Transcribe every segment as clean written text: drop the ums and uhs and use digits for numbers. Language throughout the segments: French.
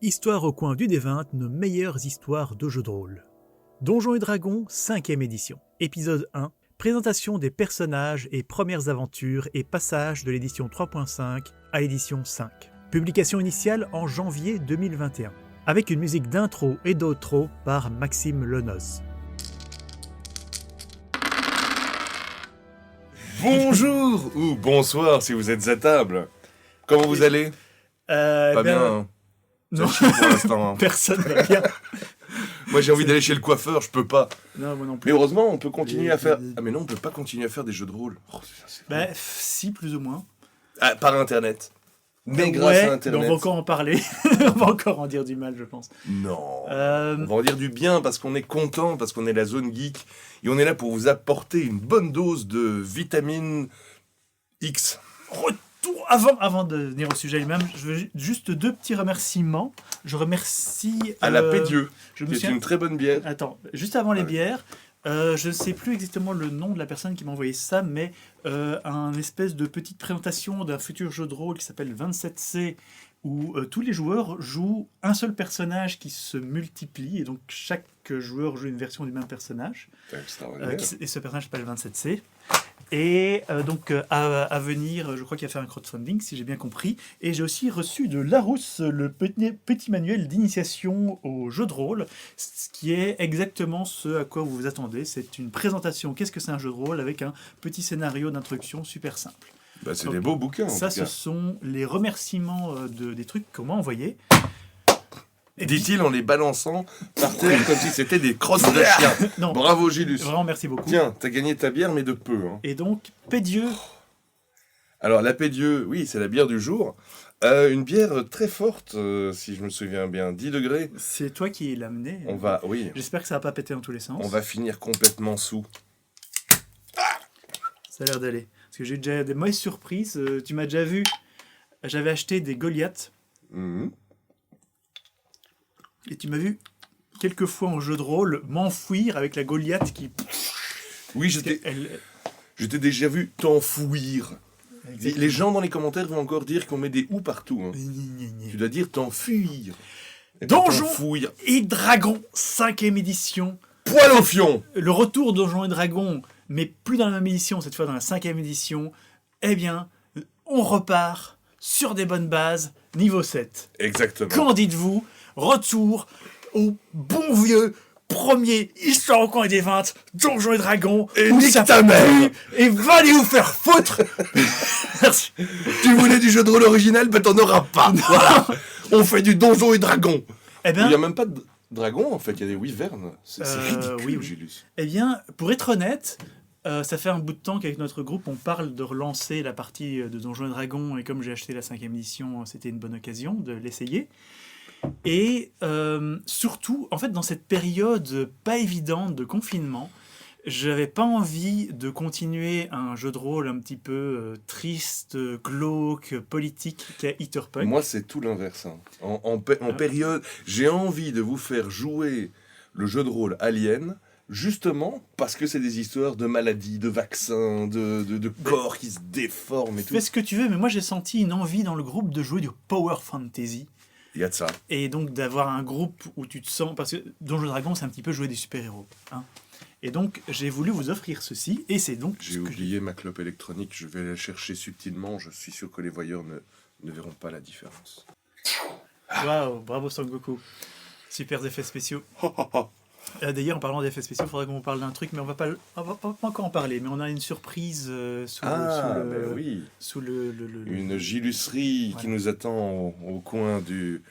Histoire au coin du D20, nos meilleures histoires de jeux de rôle. Donjons et Dragons, 5e édition. Épisode 1. Présentation des personnages et premières aventures et passage de l'édition 3.5 à l'édition 5. Publication initiale en janvier 2021. Avec une musique d'intro et d'outro par Maxime Lenoz. Bonjour ou bonsoir si vous êtes à table. Comment vous allez ? Pas bien, hein. Non, Ça chie pour l'instant, hein. Personne va bien. Moi j'ai envie d'aller chez le coiffeur, je peux pas. Non, moi non Mais plus. heureusement, on peut continuer à faire... Ah mais non, on peut pas continuer à faire des jeux de rôle. Oh, c'est vrai. Si, plus ou moins. Ah, par Internet. Mais grâce à Internet. On va encore en parler. On va encore en dire du mal, je pense. Non. On va en dire du bien parce qu'on est content, parce qu'on est la zone geek. Et on est là pour vous apporter une bonne dose de vitamine X. Avant de venir au sujet lui-même, je veux juste deux petits remerciements. Je remercie... À la Pédieu, je me qui est souviens... une très bonne bière. Attends, juste avant les bières, je ne sais plus exactement le nom de la personne qui m'a envoyé ça, mais un espèce de petite présentation d'un futur jeu de rôle qui s'appelle 27C, où tous les joueurs jouent un seul personnage qui se multiplie, et donc chaque joueur joue une version du même personnage. C'est extraordinaire. Et ce personnage s'appelle 27C. Et donc à venir, je crois qu'il va faire un crowdfunding, si j'ai bien compris. Et j'ai aussi reçu de Larousse le petit manuel d'initiation au jeu de rôle, ce qui est exactement ce à quoi vous vous attendez. C'est une présentation, qu'est-ce que c'est un jeu de rôle, avec un petit scénario d'introduction super simple. Bah, c'est Donc, des beaux bouquins. En ça, tout ce cas. sont les remerciements des trucs qu'on m'a envoyés. Et Dit-il en les balançant par terre comme si c'était des crosses de chien. Non, Bravo Gilus. vraiment merci beaucoup. Tiens, t'as gagné ta bière, mais de peu. Hein. Et donc, Pédieu, Alors, la Pédieu, oui, c'est la bière du jour. Une bière très forte, si je me souviens bien, 10 degrés. c'est toi qui l'as amené. Oui, J'espère que ça va pas péter dans tous les sens. on va finir complètement sous. Ça a l'air d'aller. Parce que j'ai déjà des mauvaises surprises. Tu m'as déjà vu. J'avais acheté des Goliaths. Mhm. Et tu m'as vu quelques fois en jeu de rôle m'enfouir avec la Goliath qui... Oui, Elle... je t'ai déjà vu t'enfouir. Les gens dans les commentaires vont encore dire qu'on met des ou partout. Hein. Tu dois dire t'enfuir. Et pas Donjon t'enfouir. et Dragons, 5e édition. Poil au fion. Le retour de Donjons et Dragons, mais plus dans la même édition, cette fois dans la 5e édition. Eh bien, on repart sur des bonnes bases, niveau 7. Exactement. Qu'en dites-vous ? Retour au bon vieux premier Histoire au coin des 20, Donjons et Dragons. Et où nique ça ta pue, mère. et va aller vous faire foutre. Merci. Tu voulais du jeu de rôle original, ben t'en auras pas. Voilà. On fait du donjon et dragon. Eh Il n'y a bien, même pas de dragon, en fait, il y a des wyvernes. C'est ridicule, oui. Gilus. eh bien, pour être honnête, ça fait un bout de temps qu'avec notre groupe, on parle de relancer la partie de Donjons et Dragons, et comme j'ai acheté la 5e édition, c'était une bonne occasion de l'essayer. Et surtout, en fait, dans cette période pas évidente de confinement, j'avais pas envie de continuer un jeu de rôle un petit peu triste, glauque, politique qu'est Hitterpunk. Moi, c'est tout l'inverse. Hein. En période, j'ai envie de vous faire jouer le jeu de rôle Alien, justement parce que c'est des histoires de maladies, de vaccins, de corps qui se déforment et tout. Fais ce que tu veux, mais moi j'ai senti une envie dans le groupe de jouer du Power Fantasy. Il y a de ça. Et donc d'avoir un groupe où tu te sens... Parce que Donjons et Dragons, c'est un petit peu jouer des super-héros. Hein. Et donc, j'ai voulu vous offrir ceci, et c'est donc... J'ai oublié ma clope électronique, je vais la chercher subtilement, je suis sûr que les voyeurs ne verront pas la différence. Waouh, bravo Sangoku. Super effets spéciaux. D'ailleurs, en parlant d'effets spéciaux, il faudrait qu'on vous parle d'un truc, mais on va pas encore en parler. Mais on a une surprise Oui. sous le... Une gilusserie qui nous attend au coin du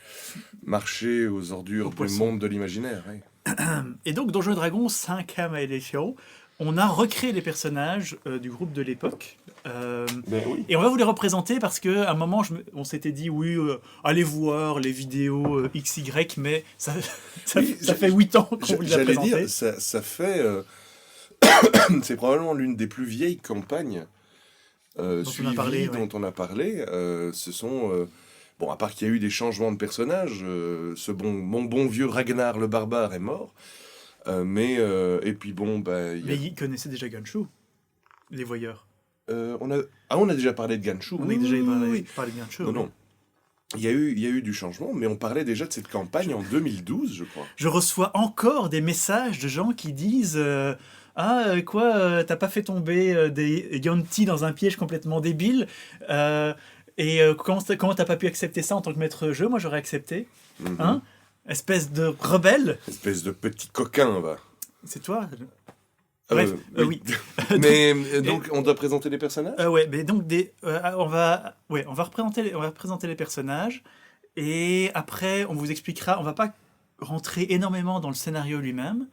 marché aux ordures Au du poisson. monde de l'imaginaire. Oui. Et donc, Donjons et Dragons, 5e édition, on a recréé les personnages du groupe de l'époque. Oui. Et on va vous les représenter parce qu'à un moment, on s'était dit, oui, allez voir les vidéos XY, mais ça fait 8 ans qu'on vous les a J'allais présentés. dire, ça fait... c'est probablement l'une des plus vieilles campagnes suivies dont on a parlé. Ce sont... bon, à part qu'il y a eu des changements de personnages, mon bon vieux Ragnar le barbare est mort. Et puis bon, Mais ils connaissaient déjà Ganshu, les voyeurs. on a déjà parlé de Ganshu. On a déjà parlé de Ganshu. Non, non. Il y a eu du changement, mais on parlait déjà de cette campagne en 2012, je crois. Je reçois encore des messages de gens qui disent t'as pas fait tomber des Yanti dans un piège complètement débile comment t'as pas pu accepter ça en tant que maître jeu? Moi, j'aurais accepté. Hein? Espèce de rebelle. Espèce de petit coquin, va. C'est toi? Bref, oui. Mais donc, on doit présenter les personnages? Ouais, mais donc on va représenter les personnages et après on vous expliquera. On va pas rentrer énormément dans le scénario lui-même,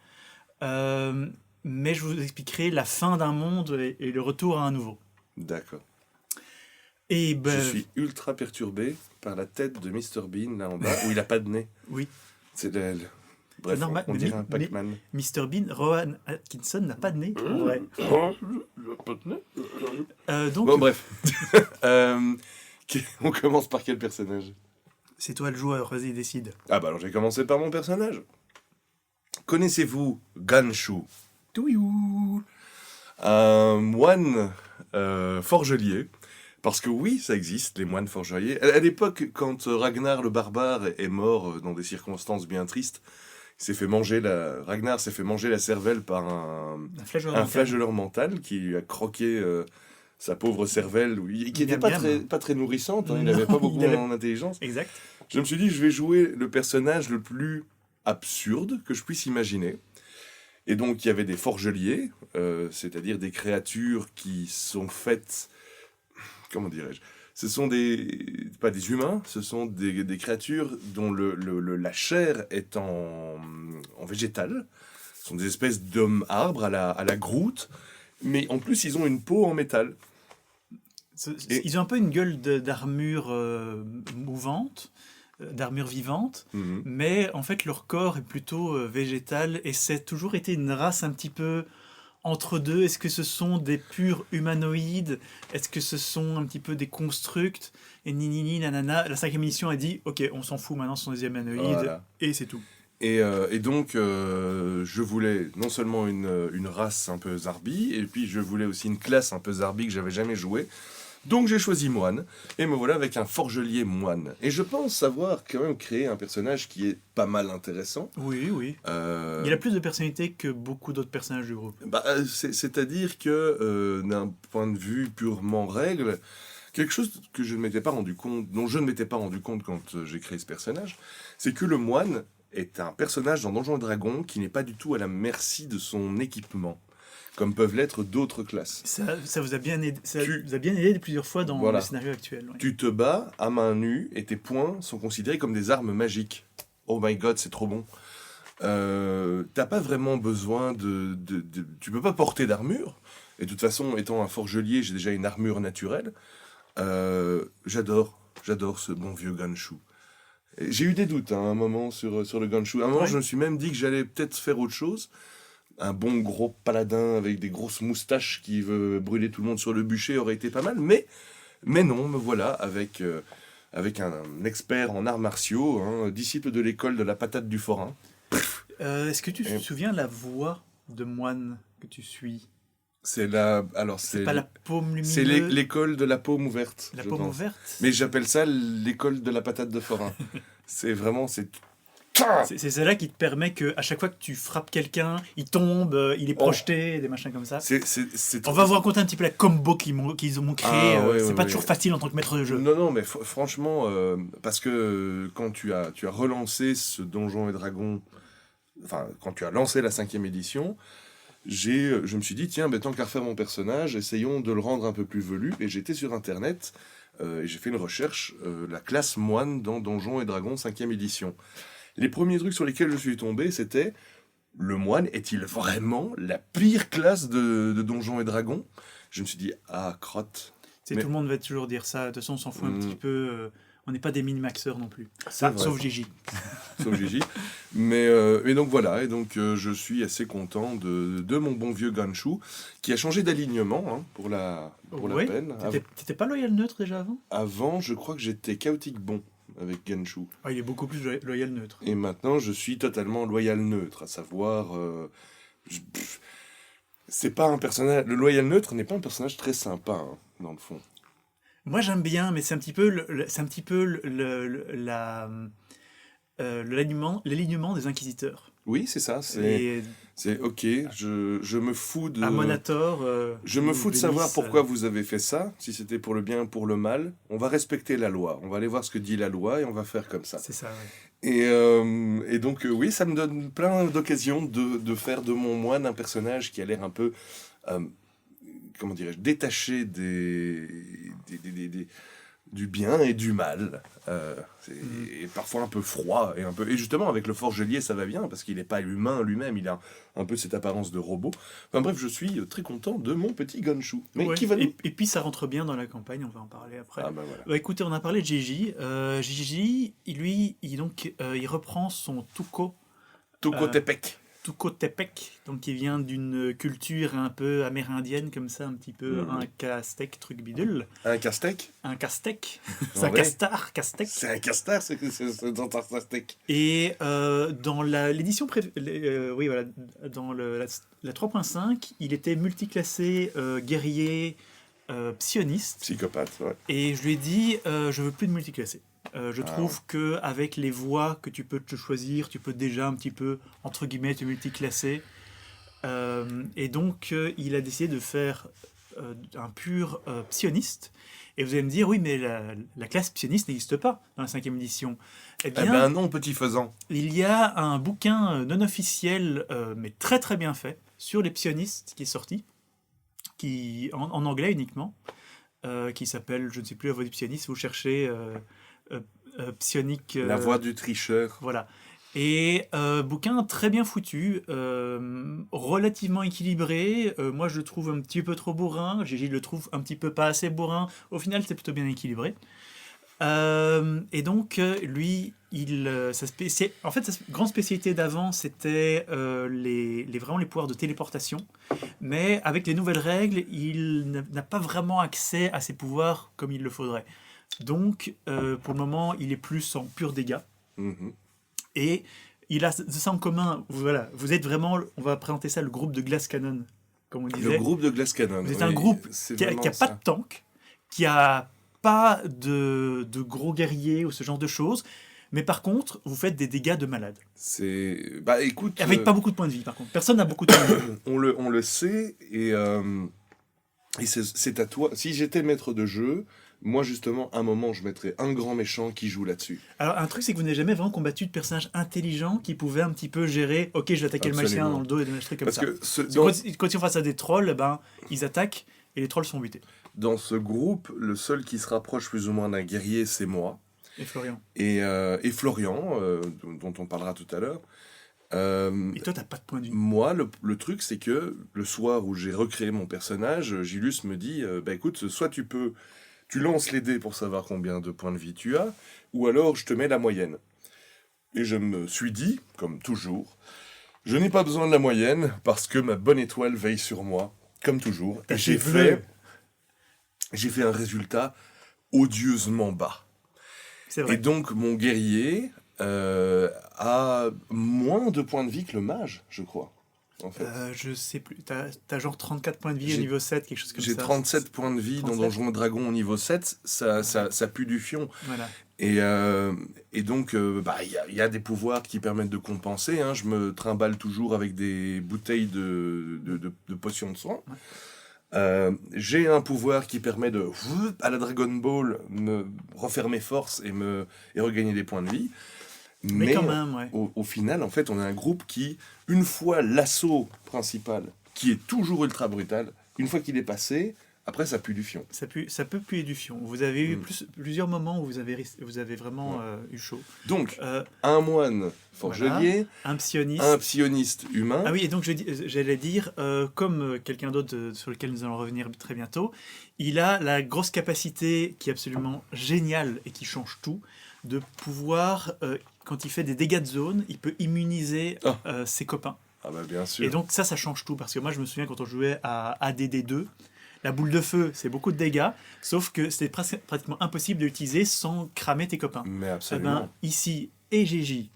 mais je vous expliquerai la fin d'un monde et le retour à un nouveau. D'accord. Et je suis ultra perturbé par la tête de Mr Bean là en bas où il a pas de nez. Oui. C'est bref, normal, on dirait un Pac-Man. Mr Bean, Rowan Atkinson n'a pas de nez, en vrai. Il n'a pas de nez. Bon, bref. On commence par quel personnage? C'est toi le joueur, vas-y, décide. Ah bah alors j'ai commencé par mon personnage. Connaissez-vous Ganshu? Touyou. Un moine forgelier. Parce que oui, ça existe, les moines forgeliers. À l'époque, quand Ragnar le barbare est mort dans des circonstances bien tristes, Ragnar s'est fait manger la cervelle par un flageoleur mental qui lui a croqué sa pauvre cervelle, qui n'était pas très nourrissante, il n'avait pas beaucoup d'intelligence. Exact. Je me suis dit, je vais jouer le personnage le plus absurde que je puisse imaginer. Et donc, il y avait des forgeliers, c'est-à-dire des créatures qui sont faites... Comment dirais-je? Ce sont pas des humains, ce sont des créatures dont la chair est en végétal. Ce sont des espèces d'hommes-arbres à la Groot, mais en plus, ils ont une peau en métal. Ils ont un peu une gueule d'armure mouvante, d'armure vivante, mais en fait, leur corps est plutôt végétal, et c'est toujours été une race un petit peu... entre deux. Est-ce que ce sont des purs humanoïdes? Est-ce que ce sont un petit peu des constructs? Et ninini, nanana. La 5e édition a dit, ok, on s'en fout maintenant, ce sont des humanoïdes, voilà. Et c'est tout. Et donc, je voulais non seulement une race un peu zarbi, et puis je voulais aussi une classe un peu zarbi que j'avais jamais joué. Donc j'ai choisi moine, et me voilà avec un forgelier moine. Et je pense savoir quand même créer un personnage qui est pas mal intéressant. Oui. Il a plus de personnalité que beaucoup d'autres personnages du groupe. C'est-à-dire que, d'un point de vue purement règle, quelque chose que je ne m'étais pas rendu compte, dont je ne m'étais pas rendu compte quand j'ai créé ce personnage, c'est que le moine est un personnage dans Donjons et Dragons qui n'est pas du tout à la merci de son équipement, comme peuvent l'être d'autres classes. Ça vous a bien aidé, vous a bien aidé plusieurs fois dans le scénario actuel. Ouais. Tu te bats à main nue et tes poings sont considérés comme des armes magiques. Oh my god, c'est trop bon. T'as pas vraiment besoin tu peux pas porter d'armure. Et de toute façon, étant un forgelier, j'ai déjà une armure naturelle. J'adore ce bon vieux Ganshu. J'ai eu des doutes à un moment sur le Ganshu. À un moment, je me suis même dit que j'allais peut-être faire autre chose. Un bon gros paladin avec des grosses moustaches qui veut brûler tout le monde sur le bûcher aurait été pas mal, mais non, me voilà avec un expert en arts martiaux, disciple de l'école de la patate du forain. Est-ce que tu te souviens la voix de moine que tu suis? C'est pas la paume lumineuse. C'est l'école de la paume ouverte. La paume ouverte. Mais j'appelle ça l'école de la patate de forain. C'est celle-là qui te permet que à chaque fois que tu frappes quelqu'un, il tombe, il est projeté, des machins comme ça. On va vous raconter un petit peu la combo qu'ils ont créé. C'est pas toujours facile en tant que maître de jeu. Non, mais franchement, parce que quand tu as relancé ce Donjons et Dragons, enfin quand tu as lancé la 5e édition, je me suis dit tiens, tant qu'à refaire mon personnage, essayons de le rendre un peu plus velu. Et j'étais sur internet et j'ai fait une recherche, la classe moine dans Donjons et Dragons 5e édition. Les premiers trucs sur lesquels je suis tombé, c'était le moine est-il vraiment la pire classe de Donjons et Dragons? Je me suis dit crotte. Tout le monde va toujours dire ça. De toute façon, on s'en fout un petit peu. On n'est pas des min-maxeurs non plus. Sauf Gigi. Sauf Gigi. Mais donc voilà. Et donc je suis assez content de mon bon vieux Ganshu qui a changé d'alignement pour la peine. T'étais pas loyal neutre déjà avant? Avant, je crois que j'étais chaotique bon avec Ganshu. Il est beaucoup plus loyal neutre. Et maintenant, je suis totalement loyal neutre, à savoir... c'est pas un personnage... Le loyal neutre n'est pas un personnage très sympa, dans le fond. Moi j'aime bien, mais c'est un petit peu l'alignement des inquisiteurs. Oui, c'est ça. C'est ok, je me fous de... Amonator, Je me fous de Bélis, savoir pourquoi vous avez fait ça, si c'était pour le bien ou pour le mal. On va respecter la loi. On va aller voir ce que dit la loi et on va faire comme ça. c'est ça, ouais. Et donc, oui, ça me donne plein d'occasions de faire de mon moine un personnage qui a l'air un peu, euh, comment dirais-je, détaché du bien et du mal. Et parfois un peu froid. Et justement, avec le forgelier, ça va bien, parce qu'il n'est pas humain lui-même, il a un peu cette apparence de robot. Enfin bref, je suis très content de mon petit Gonshu. Mais Ouais. qui va nous... Et puis ça rentre bien dans la campagne, on va en parler après. Ah bah voilà. Bah, écoutez, on a parlé de Gigi. Gigi, lui, il reprend son Tokotepec. Tuko Tepek, donc qui vient d'une culture un peu amérindienne, comme ça, un petit peu un casse-tech, truc bidule. Un casse-tech. Un casse-tech. C'est En un vrai. castar, casse-tech. C'est un castar, c'est dans un casse-tech. Et dans l'édition oui, voilà, dans la 3.5, il était multiclassé guerrier psioniste. Psychopathe, ouais. Et je lui ai dit, je veux plus de multiclassé. Je trouve que avec les voies que tu peux te choisir, tu peux déjà un petit peu, entre guillemets, te multiclasser. Et donc, il a décidé de faire un pur psioniste. Et vous allez me dire, oui, mais la classe psioniste n'existe pas dans la 5e édition. Eh Eh bien, ben non, petit faisant. il y a un bouquin non officiel, mais très très bien fait, sur les psionistes qui est sorti, en anglais uniquement, qui s'appelle, je ne sais plus, La voix du psioniste, vous cherchez psionique... La voix du tricheur. Voilà. Et bouquin très bien foutu, relativement équilibré. Moi, je le trouve un petit peu trop bourrin. Gigi le trouve un petit peu pas assez bourrin. Au final, c'est plutôt bien équilibré. Et donc, lui, en fait, sa grande spécialité d'avant, c'était vraiment les pouvoirs de téléportation. Mais avec les nouvelles règles, il n'a pas vraiment accès à ces pouvoirs comme il le faudrait. Donc, pour le moment, il est plus en pur dégâts. Mhm. Et il a ça en commun. Voilà, vous êtes vraiment, on va présenter ça, le groupe de Glass Cannon, comme on disait. Le groupe de Glass Cannon. Vous êtes oui, un groupe c'est qui a vraiment pas ça. de tank, qui a pas de gros guerriers ou ce genre de choses. Mais par contre, vous faites des dégâts de malade. Bah écoute, Avec pas beaucoup de points de vie, par contre. Personne n'a beaucoup de points de vie. on le sait, et c'est à toi. Si j'étais maître de jeu, moi justement, à un moment, je mettrais un grand méchant qui joue là-dessus. Alors, un truc, c'est que vous n'avez jamais vraiment combattu de personnages intelligents qui pouvaient un petit peu gérer. Ok, je vais attaquer le magicien Absolument. dans le dos et des trucs comme Parce ça. que Quand ils font face à des trolls, ben, ils attaquent et les trolls sont butés. dans ce groupe, le seul qui se rapproche plus ou moins d'un guerrier, c'est moi. Et Florian. Et Florian, dont on parlera tout à l'heure. Et toi, t'as pas de point de vue. Moi, le truc, c'est que le soir où j'ai recréé mon personnage, Gilus me dit bah écoute, soit tu lances les dés pour savoir combien de points de vie tu as, ou alors je te mets la moyenne. Et je me suis dit, comme toujours, je n'ai pas besoin de la moyenne parce que ma bonne étoile veille sur moi, comme toujours. Et j'ai fait un résultat odieusement bas. C'est vrai. Et donc, mon guerrier a moins de points de vie que le mage, je crois. En fait. Je sais plus. T'as genre 34 points de vie au J'ai- niveau 7, quelque chose comme ça. J'ai 37 points de vie 37. dans Donjons et Dragons au niveau 7, ça pue du fion. Voilà. Et donc, bah, y a des pouvoirs qui permettent de compenser. Hein. Je me trimballe toujours avec des bouteilles de potions de soin. Ouais. J'ai un pouvoir qui permet de, à la Dragon Ball, me refaire mes forces et regagner des points de vie. Mais quand même, ouais. Au final, en fait, on a un groupe qui, une fois l'assaut principal, qui est toujours ultra brutal, une fois qu'il est passé, après ça pue du fion. Ça peut puer du fion. Vous avez eu plusieurs moments où vous avez vraiment eu chaud. Donc, un moine forgelier, Un psioniste. un psioniste humain. Ah oui, et donc j'allais dire, comme quelqu'un d'autre sur lequel nous allons revenir très bientôt, il a la grosse capacité qui est absolument géniale et qui change tout, de pouvoir, quand il fait des dégâts de zone, il peut immuniser ses copains. Ah bah bien sûr. Et donc ça change tout, parce que moi je me souviens quand on jouait à ADD2, la boule de feu, c'est beaucoup de dégâts, sauf que c'était pratiquement impossible de l'utiliser sans cramer tes copains. Mais Eh absolument. ben, ici, et Gigi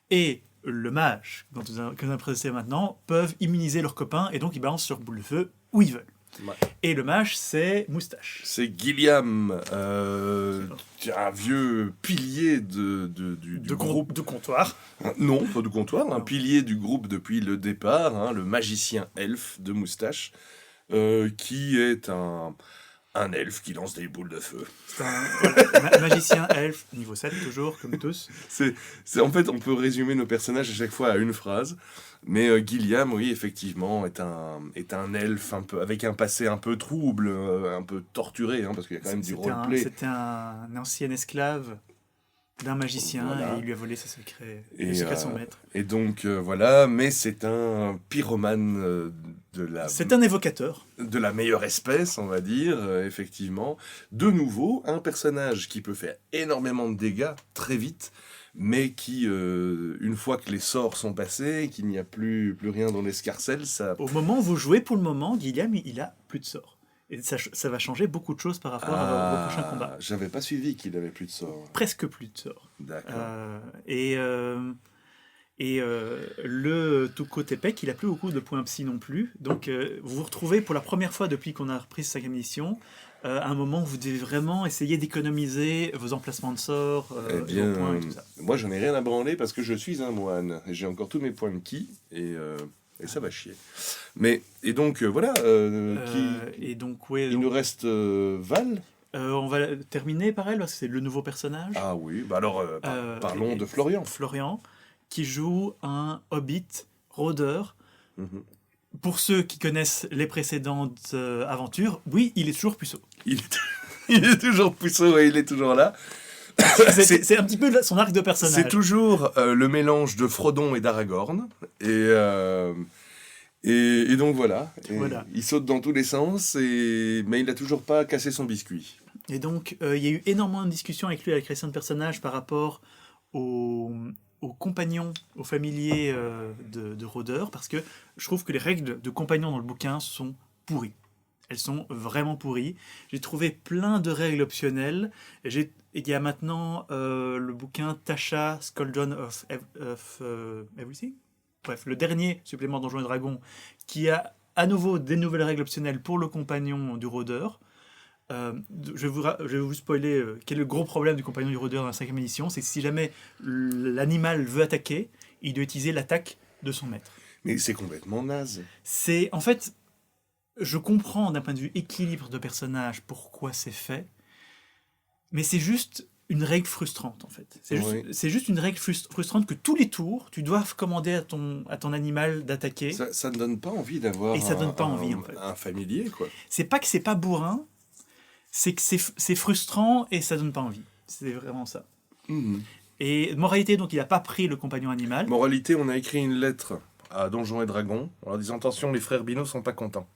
et le mage, que nous allons présenter maintenant, peuvent immuniser leurs copains et donc ils balancent leur boule de feu où ils veulent. Ouais. Et le mage, c'est Moustache. C'est Gilliam, un vieux pilier du groupe. De comptoir. Non, pas du comptoir, un Non. pilier du groupe depuis le départ, hein, le magicien elfe de Moustache, qui est un elfe qui lance des boules de feu. C'est un magicien elfe, niveau 7 toujours, comme tous. En fait, on peut résumer nos personnages à chaque fois à une phrase. Mais Gilliam, oui, effectivement, est un elfe avec un passé un peu trouble, un peu torturé, hein, parce qu'il y a quand même du roleplay. C'était un ancien esclave d'un magicien, voilà. Et il lui a volé ses secrets, les secrets de son maître. Et donc, voilà, mais c'est un pyromane c'est un évocateur. De la meilleure espèce, on va dire, effectivement. De nouveau, un personnage qui peut faire énormément de dégâts très vite, mais qui, une fois que les sorts sont passés, qu'il n'y a plus rien dans l'escarcelle, ça... Au moment où vous jouez, pour le moment, Gilliam, il a plus de sorts. Et ça va changer beaucoup de choses par rapport au prochain combat. J'avais pas suivi qu'il avait plus de sorts. Presque plus de sorts. D'accord. Le Tuko Tepek, il a plus beaucoup de points psy non plus. Donc vous vous retrouvez pour la première fois depuis qu'on a repris cette 5e édition, à un moment où vous devez vraiment essayer d'économiser vos emplacements de sorts, vos points et tout ça. Moi j'en ai rien à branler parce que je suis un moine. J'ai encore tous mes points de ki et ça va chier. Et donc voilà. Il nous reste Val. On va terminer par elle parce que c'est le nouveau personnage. Ah oui, bah alors parlons de Florian. Florian, qui joue un hobbit rôdeur. Pour ceux qui connaissent les précédentes aventures, oui, il est toujours puceau. Il est toujours puceau et il est toujours là. C'est un petit peu son arc de personnage. C'est toujours le mélange de Frodon et d'Aragorn. Et donc voilà. Il saute dans tous les sens, mais il n'a toujours pas cassé son biscuit. Et donc, il y a eu énormément de discussions avec lui à la création de personnages par rapport aux compagnons, aux familiers de rôdeurs, parce que je trouve que les règles de compagnons dans le bouquin sont pourries. Elles sont vraiment pourries. J'ai trouvé plein de règles optionnelles. Il y a maintenant le bouquin Tasha, Scoldron of Everything. Bref, le dernier supplément Donjons et Dragons, qui a à nouveau des nouvelles règles optionnelles pour le compagnon du rôdeur. Je vais vous spoiler quel est le gros problème du compagnon du rôdeur dans la 5e édition, c'est que si jamais l'animal veut attaquer, il doit utiliser l'attaque de son maître. Mais c'est complètement naze. En fait, je comprends d'un point de vue équilibre de personnage pourquoi c'est fait, mais c'est juste une règle frustrante en fait. C'est juste une règle frustrante que tous les tours, tu dois commander à ton animal d'attaquer. Ça ne donne pas envie d'avoir un familier, quoi. C'est pas que c'est pas bourrin, c'est que c'est frustrant et ça donne pas envie. C'est vraiment ça. Et moralité, donc il n'a pas pris le compagnon animal. Moralité, on a écrit une lettre à Donjons et Dragons en leur disant attention, les frères Bino sont pas contents.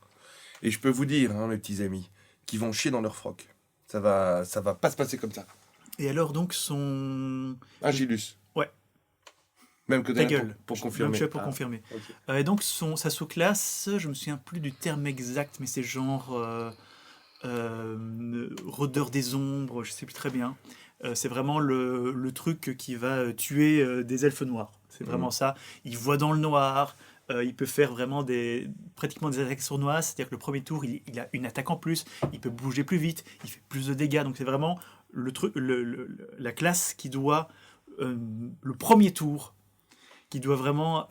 Et je peux vous dire, hein, mes petits amis, qu'ils vont chier dans leur froc. Ça va pas se passer comme ça. Et alors donc son... Agilus. Ouais. Même que ta gueule. Pour confirmer. Même pour confirmer. Okay. Et donc sa sous-classe, je me souviens plus du terme exact, mais c'est genre rôdeur des ombres, je sais plus très bien. C'est vraiment le truc qui va tuer des elfes noirs. C'est vraiment ça. Il voit dans le noir. Il peut faire vraiment pratiquement des attaques sournoises. C'est-à-dire que le premier tour, il a une attaque en plus. Il peut bouger plus vite. Il fait plus de dégâts. Donc c'est vraiment la classe qui doit, le premier tour, qui doit vraiment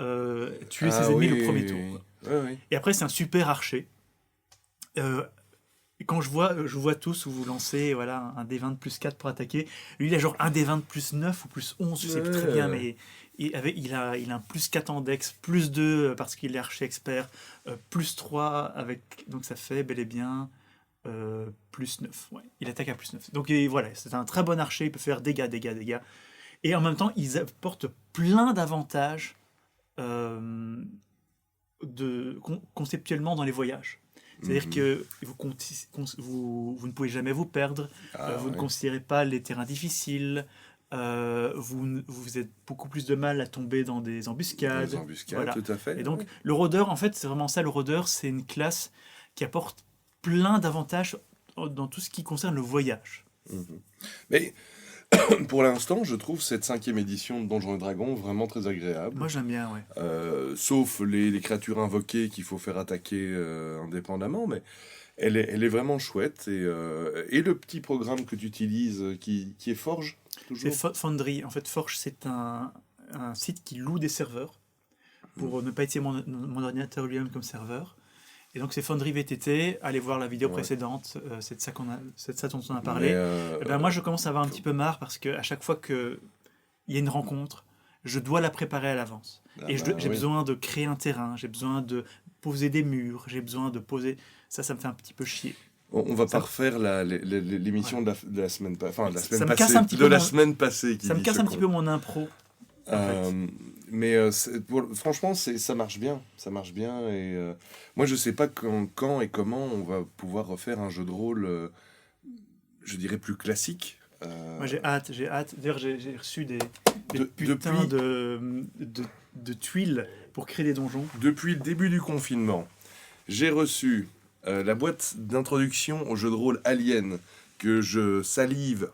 tuer ses ennemis le premier tour. Oui. Et après, c'est un super archer. Quand je vois tous où vous lancez un D20 plus 4 pour attaquer, lui il a genre un D20 plus 9 ou plus 11, je sais plus très bien, mais il a un plus 4 en dex, plus 2 parce qu'il est archer expert, plus 3 donc ça fait bel et bien plus 9. Ouais, il attaque à plus 9. Donc voilà, c'est un très bon archer, il peut faire dégâts. Et en même temps, ils apportent plein d'avantages conceptuellement dans les voyages. C'est-à-dire que vous ne pouvez jamais vous perdre, vous ne considérez pas les terrains difficiles, vous êtes beaucoup plus de mal à tomber dans des embuscades. Voilà. Tout à fait. Et donc, le rôdeur, en fait, c'est vraiment ça. Le rôdeur, c'est une classe qui apporte plein d'avantages dans tout ce qui concerne le voyage. Mais pour l'instant, je trouve cette 5e édition de Donjons et Dragons vraiment très agréable. Moi, j'aime bien, ouais. Sauf les créatures invoquées qu'il faut faire attaquer indépendamment, mais Elle est vraiment chouette. Et le petit programme que tu utilises, qui est Forge, toujours. C'est Foundry. En fait, Forge, c'est un site qui loue des serveurs pour ne pas utiliser mon ordinateur lui-même comme serveur. Et donc, c'est Foundry VTT. Allez voir la vidéo précédente. C'est de ça dont on a parlé. Et ben, moi, je commence à avoir un petit peu marre parce qu'à chaque fois qu'il y a une rencontre, je dois la préparer à l'avance. J'ai besoin de créer un terrain, j'ai besoin de poser des murs, j'ai besoin de poser... Ça me fait un petit peu chier. On va pas refaire l'émission de la semaine passée. Enfin, la semaine passée. Ça me casse un petit peu mon impro. Mais franchement, ça marche bien. Ça marche bien. Et moi, je sais pas quand et comment on va pouvoir refaire un jeu de rôle, je dirais, plus classique. Moi, j'ai hâte. D'ailleurs, j'ai reçu des putains de tuiles pour créer des donjons. Depuis le début du confinement, j'ai reçu la boîte d'introduction au jeu de rôle Alien que je salive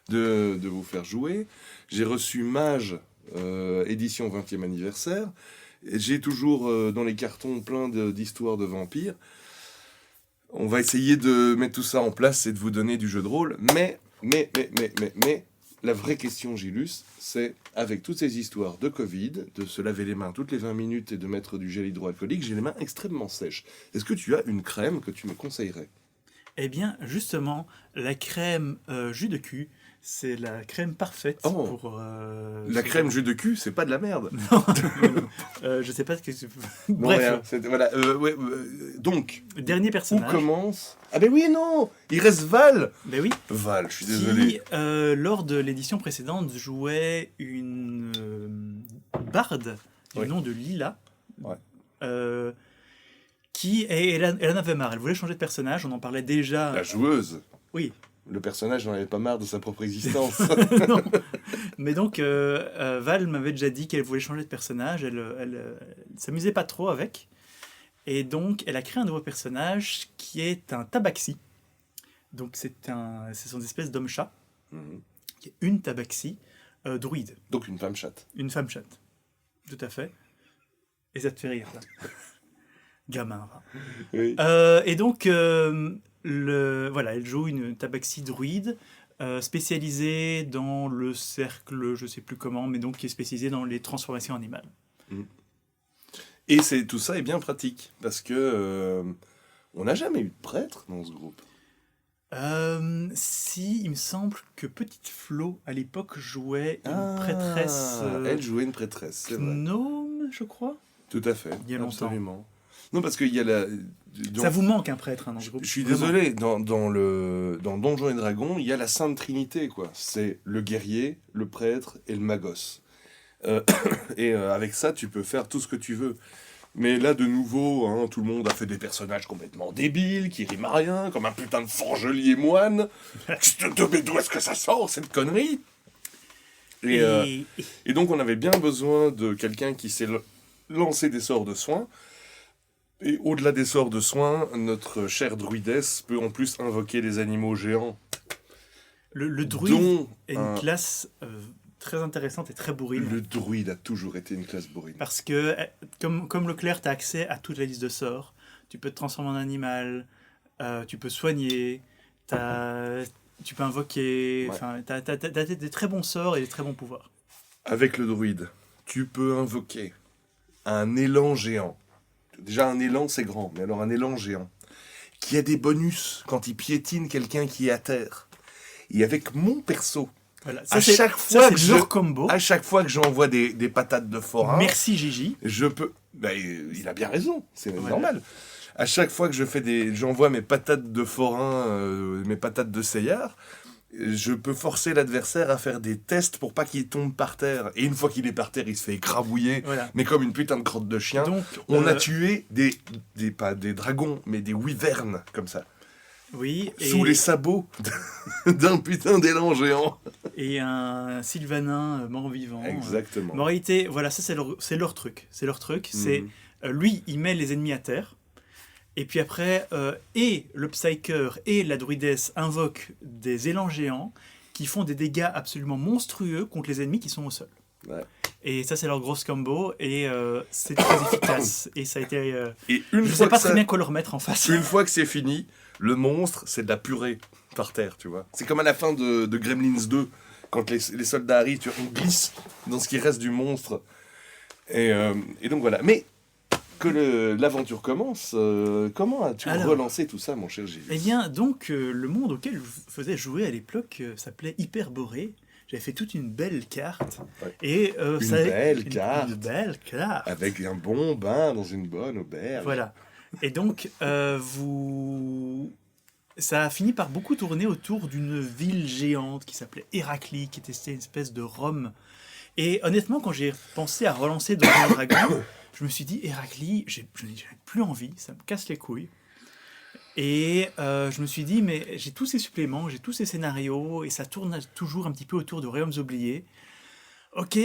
de vous faire jouer. J'ai reçu Mage, édition 20e anniversaire. Et j'ai toujours dans les cartons plein d'histoires de vampires. On va essayer de mettre tout ça en place et de vous donner du jeu de rôle. Mais la vraie question, Gilus, c'est avec toutes ces histoires de Covid, de se laver les mains toutes les 20 minutes et de mettre du gel hydroalcoolique, j'ai les mains extrêmement sèches. Est-ce que tu as une crème que tu me conseillerais ? Eh bien, justement, la crème jus de cul, c'est la crème parfaite pour... la crème jus de cul, c'est pas de la merde. Non, je sais pas ce que tu... Bref. Voilà, donc... Dernier personnage. On commence... Ah ben oui, non, il reste Val. Ben oui. Val, je suis désolé. Qui, lors de l'édition précédente, jouait une barde du nom de Lila. Ouais. Elle en avait marre, elle voulait changer de personnage, on en parlait déjà. La joueuse. Oui. Le personnage n'en avait pas marre de sa propre existence. Non. Mais donc, Val m'avait déjà dit qu'elle voulait changer de personnage, elle s'amusait pas trop avec. Et donc, elle a créé un nouveau personnage qui est un tabaxi. Donc, c'est son espèce d'homme-chat, qui est une tabaxi druide. Donc, une femme-chatte. Une femme-chatte, tout à fait. Et ça te fait rire, ça. Gamin. Oui. Et donc, elle joue une tabaxi druide spécialisée dans le cercle, je sais plus comment, mais donc qui est spécialisée dans les transformations animales. Et tout ça est bien pratique, parce que on n'a jamais eu de prêtre dans ce groupe. Si, il me semble que Petite Flo, à l'époque, jouait une prêtresse... elle jouait une prêtresse, c'est vrai. Gnome, je crois. Tout à fait, il y a longtemps. Absolument. Non, parce qu'il y a ça vous manque un prêtre dans ce groupe. Je suis désolé, dans Donjons et Dragons, il y a la Sainte Trinité, quoi. C'est le guerrier, le prêtre et le magos. Avec ça, tu peux faire tout ce que tu veux. Mais là, de nouveau, tout le monde a fait des personnages complètement débiles, qui riment à rien, comme un putain de forgelier moine. Mais d'où est-ce que ça sort, cette connerie ? Et donc, on avait bien besoin de quelqu'un qui sait lancer des sorts de soins. Et au-delà des sorts de soins, notre chère druidesse peut en plus invoquer des animaux géants. Le druide est une classe très intéressante et très bourrine. Le druide a toujours été une classe bourrine. Parce que, comme le clerc, tu as accès à toute la liste de sorts. Tu peux te transformer en animal, tu peux soigner, tu peux invoquer. Enfin, tu as des très bons sorts et des très bons pouvoirs. Avec le druide, tu peux invoquer un élan géant. Déjà, un élan, c'est grand, mais alors un élan géant, qui a des bonus quand il piétine quelqu'un qui est à terre. Et avec mon perso, voilà, à chaque fois que j'envoie des patates de forain... Merci Gigi. Je peux... il a bien raison, c'est normal. À chaque fois que j'envoie mes patates de forain, mes patates de seillard, je peux forcer l'adversaire à faire des tests pour pas qu'il tombe par terre. Et une fois qu'il est par terre, il se fait écrabouiller, mais comme une putain de crotte de chien. Donc, on a tué pas des dragons, mais des wyverns, comme ça. Oui. Sous les sabots d'un putain d'élan géant. Et un sylvanin mort-vivant. Exactement. En réalité, voilà, ça c'est leur truc. C'est leur truc. C'est lui, il met les ennemis à terre. Et puis après, et le Psyker et la druidesse invoquent des élans géants qui font des dégâts absolument monstrueux contre les ennemis qui sont au sol. Ouais. Et ça, c'est leur grosse combo. Et c'est très efficace. Et ça a été... et je ne sais pas très bien quoi leur mettre en face. Une fois que c'est fini, le monstre, c'est de la purée par terre, tu vois. C'est comme à la fin de Gremlins 2, quand les soldats arrivent, on glisse dans ce qui reste du monstre. Et donc voilà. Mais que l'aventure commence, comment as-tu relancé tout ça, mon cher Gilles ? Eh bien, donc, le monde auquel je faisais jouer à l'époque s'appelait Hyperborée. J'avais fait toute une belle carte. Ouais. Et, une belle carte. Une belle carte. Avec un bon bain dans une bonne auberge. Voilà. Et donc, ça a fini par beaucoup tourner autour d'une ville géante qui s'appelait Héraclie, qui était une espèce de Rome. Et honnêtement, quand j'ai pensé à relancer Donjons & Dragons, je me suis dit, Héraclie, je n'ai plus envie, ça me casse les couilles. Et je me suis dit, mais j'ai tous ces suppléments, j'ai tous ces scénarios, et ça tourne toujours un petit peu autour de Royaumes oubliés. Ok,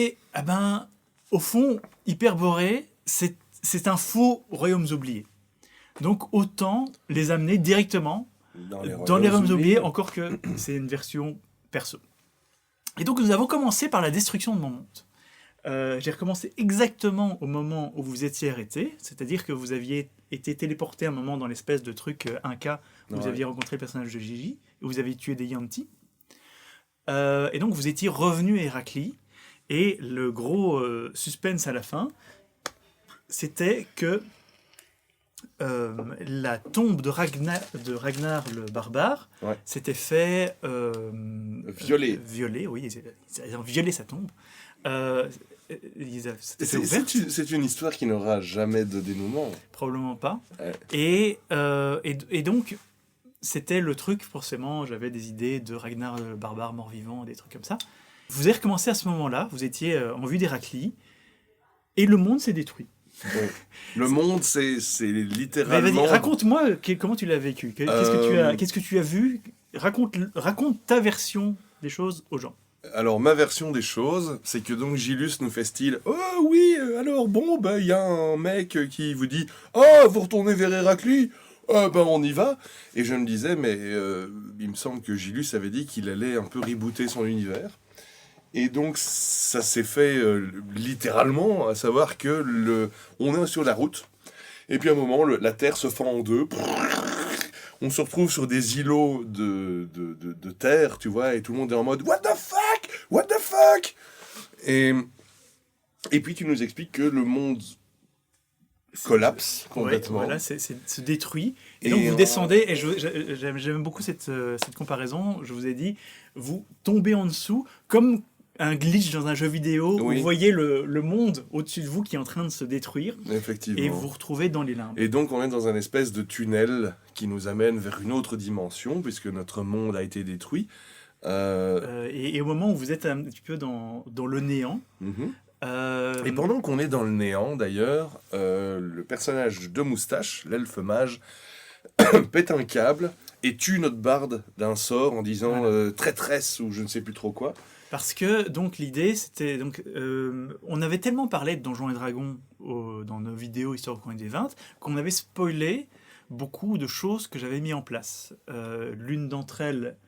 au fond, Hyperborée, c'est un faux Royaumes oubliés. Donc autant les amener directement dans les Royaumes oubliés, encore que c'est une version perso. Et donc nous avons commencé par la destruction de mon monde. J'ai recommencé exactement au moment où vous étiez arrêté, c'est-à-dire que vous aviez été téléporté un moment dans l'espèce de truc Inca, où vous aviez rencontré le personnage de Gigi, où vous aviez tué des Yanti. Et donc vous étiez revenu à Héraclie, et le gros suspense à la fin, c'était que la tombe de Ragnar le barbare s'était fait violer, oui, ils ont violé sa tombe. C'est une histoire qui n'aura jamais de dénouement. Probablement pas. Ouais. Et donc, c'était le truc, forcément, j'avais des idées de Ragnar le barbare mort-vivant, des trucs comme ça. Vous avez recommencé à ce moment-là, vous étiez en vue d'Héraclie, et le monde s'est détruit. Ouais. Le monde, c'est littéralement... Raconte-moi comment tu l'as vécu. Qu'est-ce que tu as vu ? Raconte ta version des choses aux gens. Alors, ma version des choses, c'est que donc Gilus nous fait style « Oh oui, alors bon, il y a un mec qui vous dit « Oh, vous retournez vers Héraclie ? On y va !» Et je me disais, mais il me semble que Gilus avait dit qu'il allait un peu rebooter son univers. Et donc, ça s'est fait littéralement, à savoir que on est sur la route, et puis à un moment, la Terre se fend en deux, on se retrouve sur des îlots de terre, tu vois, et tout le monde est en mode « What the fuck ? What the fuck ?» Et puis tu nous expliques que le monde collapse complètement. Ouais, voilà, se détruit. Et donc vous descendez, et j'aime beaucoup cette comparaison, je vous ai dit, vous tombez en dessous, comme un glitch dans un jeu vidéo, où vous voyez le monde au-dessus de vous qui est en train de se détruire. Effectivement. Et vous vous retrouvez dans les limbes. Et donc on est dans un espèce de tunnel qui nous amène vers une autre dimension, puisque notre monde a été détruit. Et au moment où vous êtes un petit peu dans le néant... Et pendant qu'on est dans le néant, d'ailleurs, le personnage de Moustache, l'elfe mage, pète un câble et tue notre barde d'un sort en disant traîtresse ou je ne sais plus trop quoi. Parce que donc l'idée c'était on avait tellement parlé de Donjons et Dragons dans nos vidéos Histoire au coin des 20 qu'on avait spoilé beaucoup de choses que j'avais mis en place. L'une d'entre elles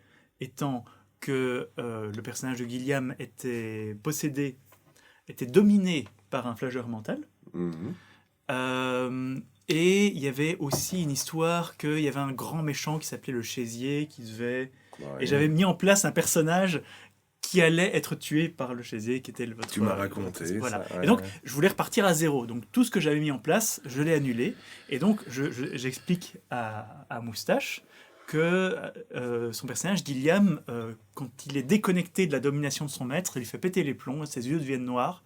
étant que le personnage de Gilliam était dominé par un flageur mental. Et il y avait aussi une histoire qu'il y avait un grand méchant qui s'appelait le Chaisier qui devait... Et j'avais mis en place un personnage qui allait être tué par le Chaisier, qui était votre... Tu m'as raconté. Voilà. Ça, et donc, je voulais repartir à zéro. Donc, tout ce que j'avais mis en place, je l'ai annulé. Et donc, j'explique à Moustache que son personnage, Gilliam, quand il est déconnecté de la domination de son maître, il lui fait péter les plombs, ses yeux deviennent noirs,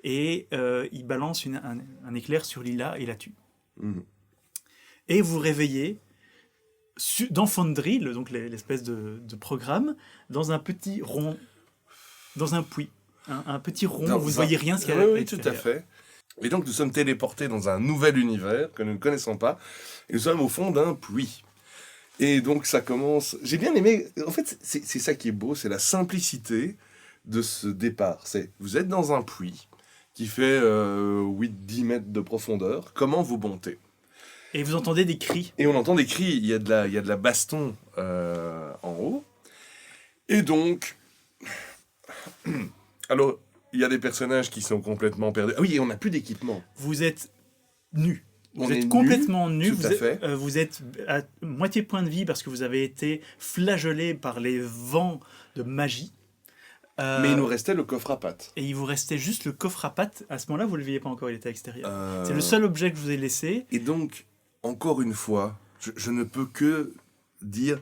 et il balance un éclair sur Lila et la tue. Et vous réveillez dans Foundry, donc l'espèce de programme, dans un petit rond, dans un puits. Un petit rond où vous ne voyez rien. Oui, tout à fait. Et donc nous sommes téléportés dans un nouvel univers que nous ne connaissons pas, et nous sommes au fond d'un puits. Et donc ça commence... J'ai bien aimé... En fait, c'est ça qui est beau, c'est la simplicité de ce départ. Vous êtes dans un puits qui fait 8-10 mètres de profondeur. Comment vous montez ? Et vous entendez des cris. Et on entend des cris. Il y a de la baston en haut. Et donc... Alors, Il y a des personnages qui sont complètement perdus. Ah oui, et on n'a plus d'équipement. Vous êtes nus. Vous êtes complètement nus. Vous êtes à moitié point de vie parce que vous avez été flagellé par les vents de magie. Mais il nous restait le coffre à pattes. Et il vous restait juste le coffre à pattes. À ce moment-là, vous ne le voyez pas encore, il était à l'extérieur. C'est le seul objet que je vous ai laissé. Et donc, encore une fois, je ne peux que dire...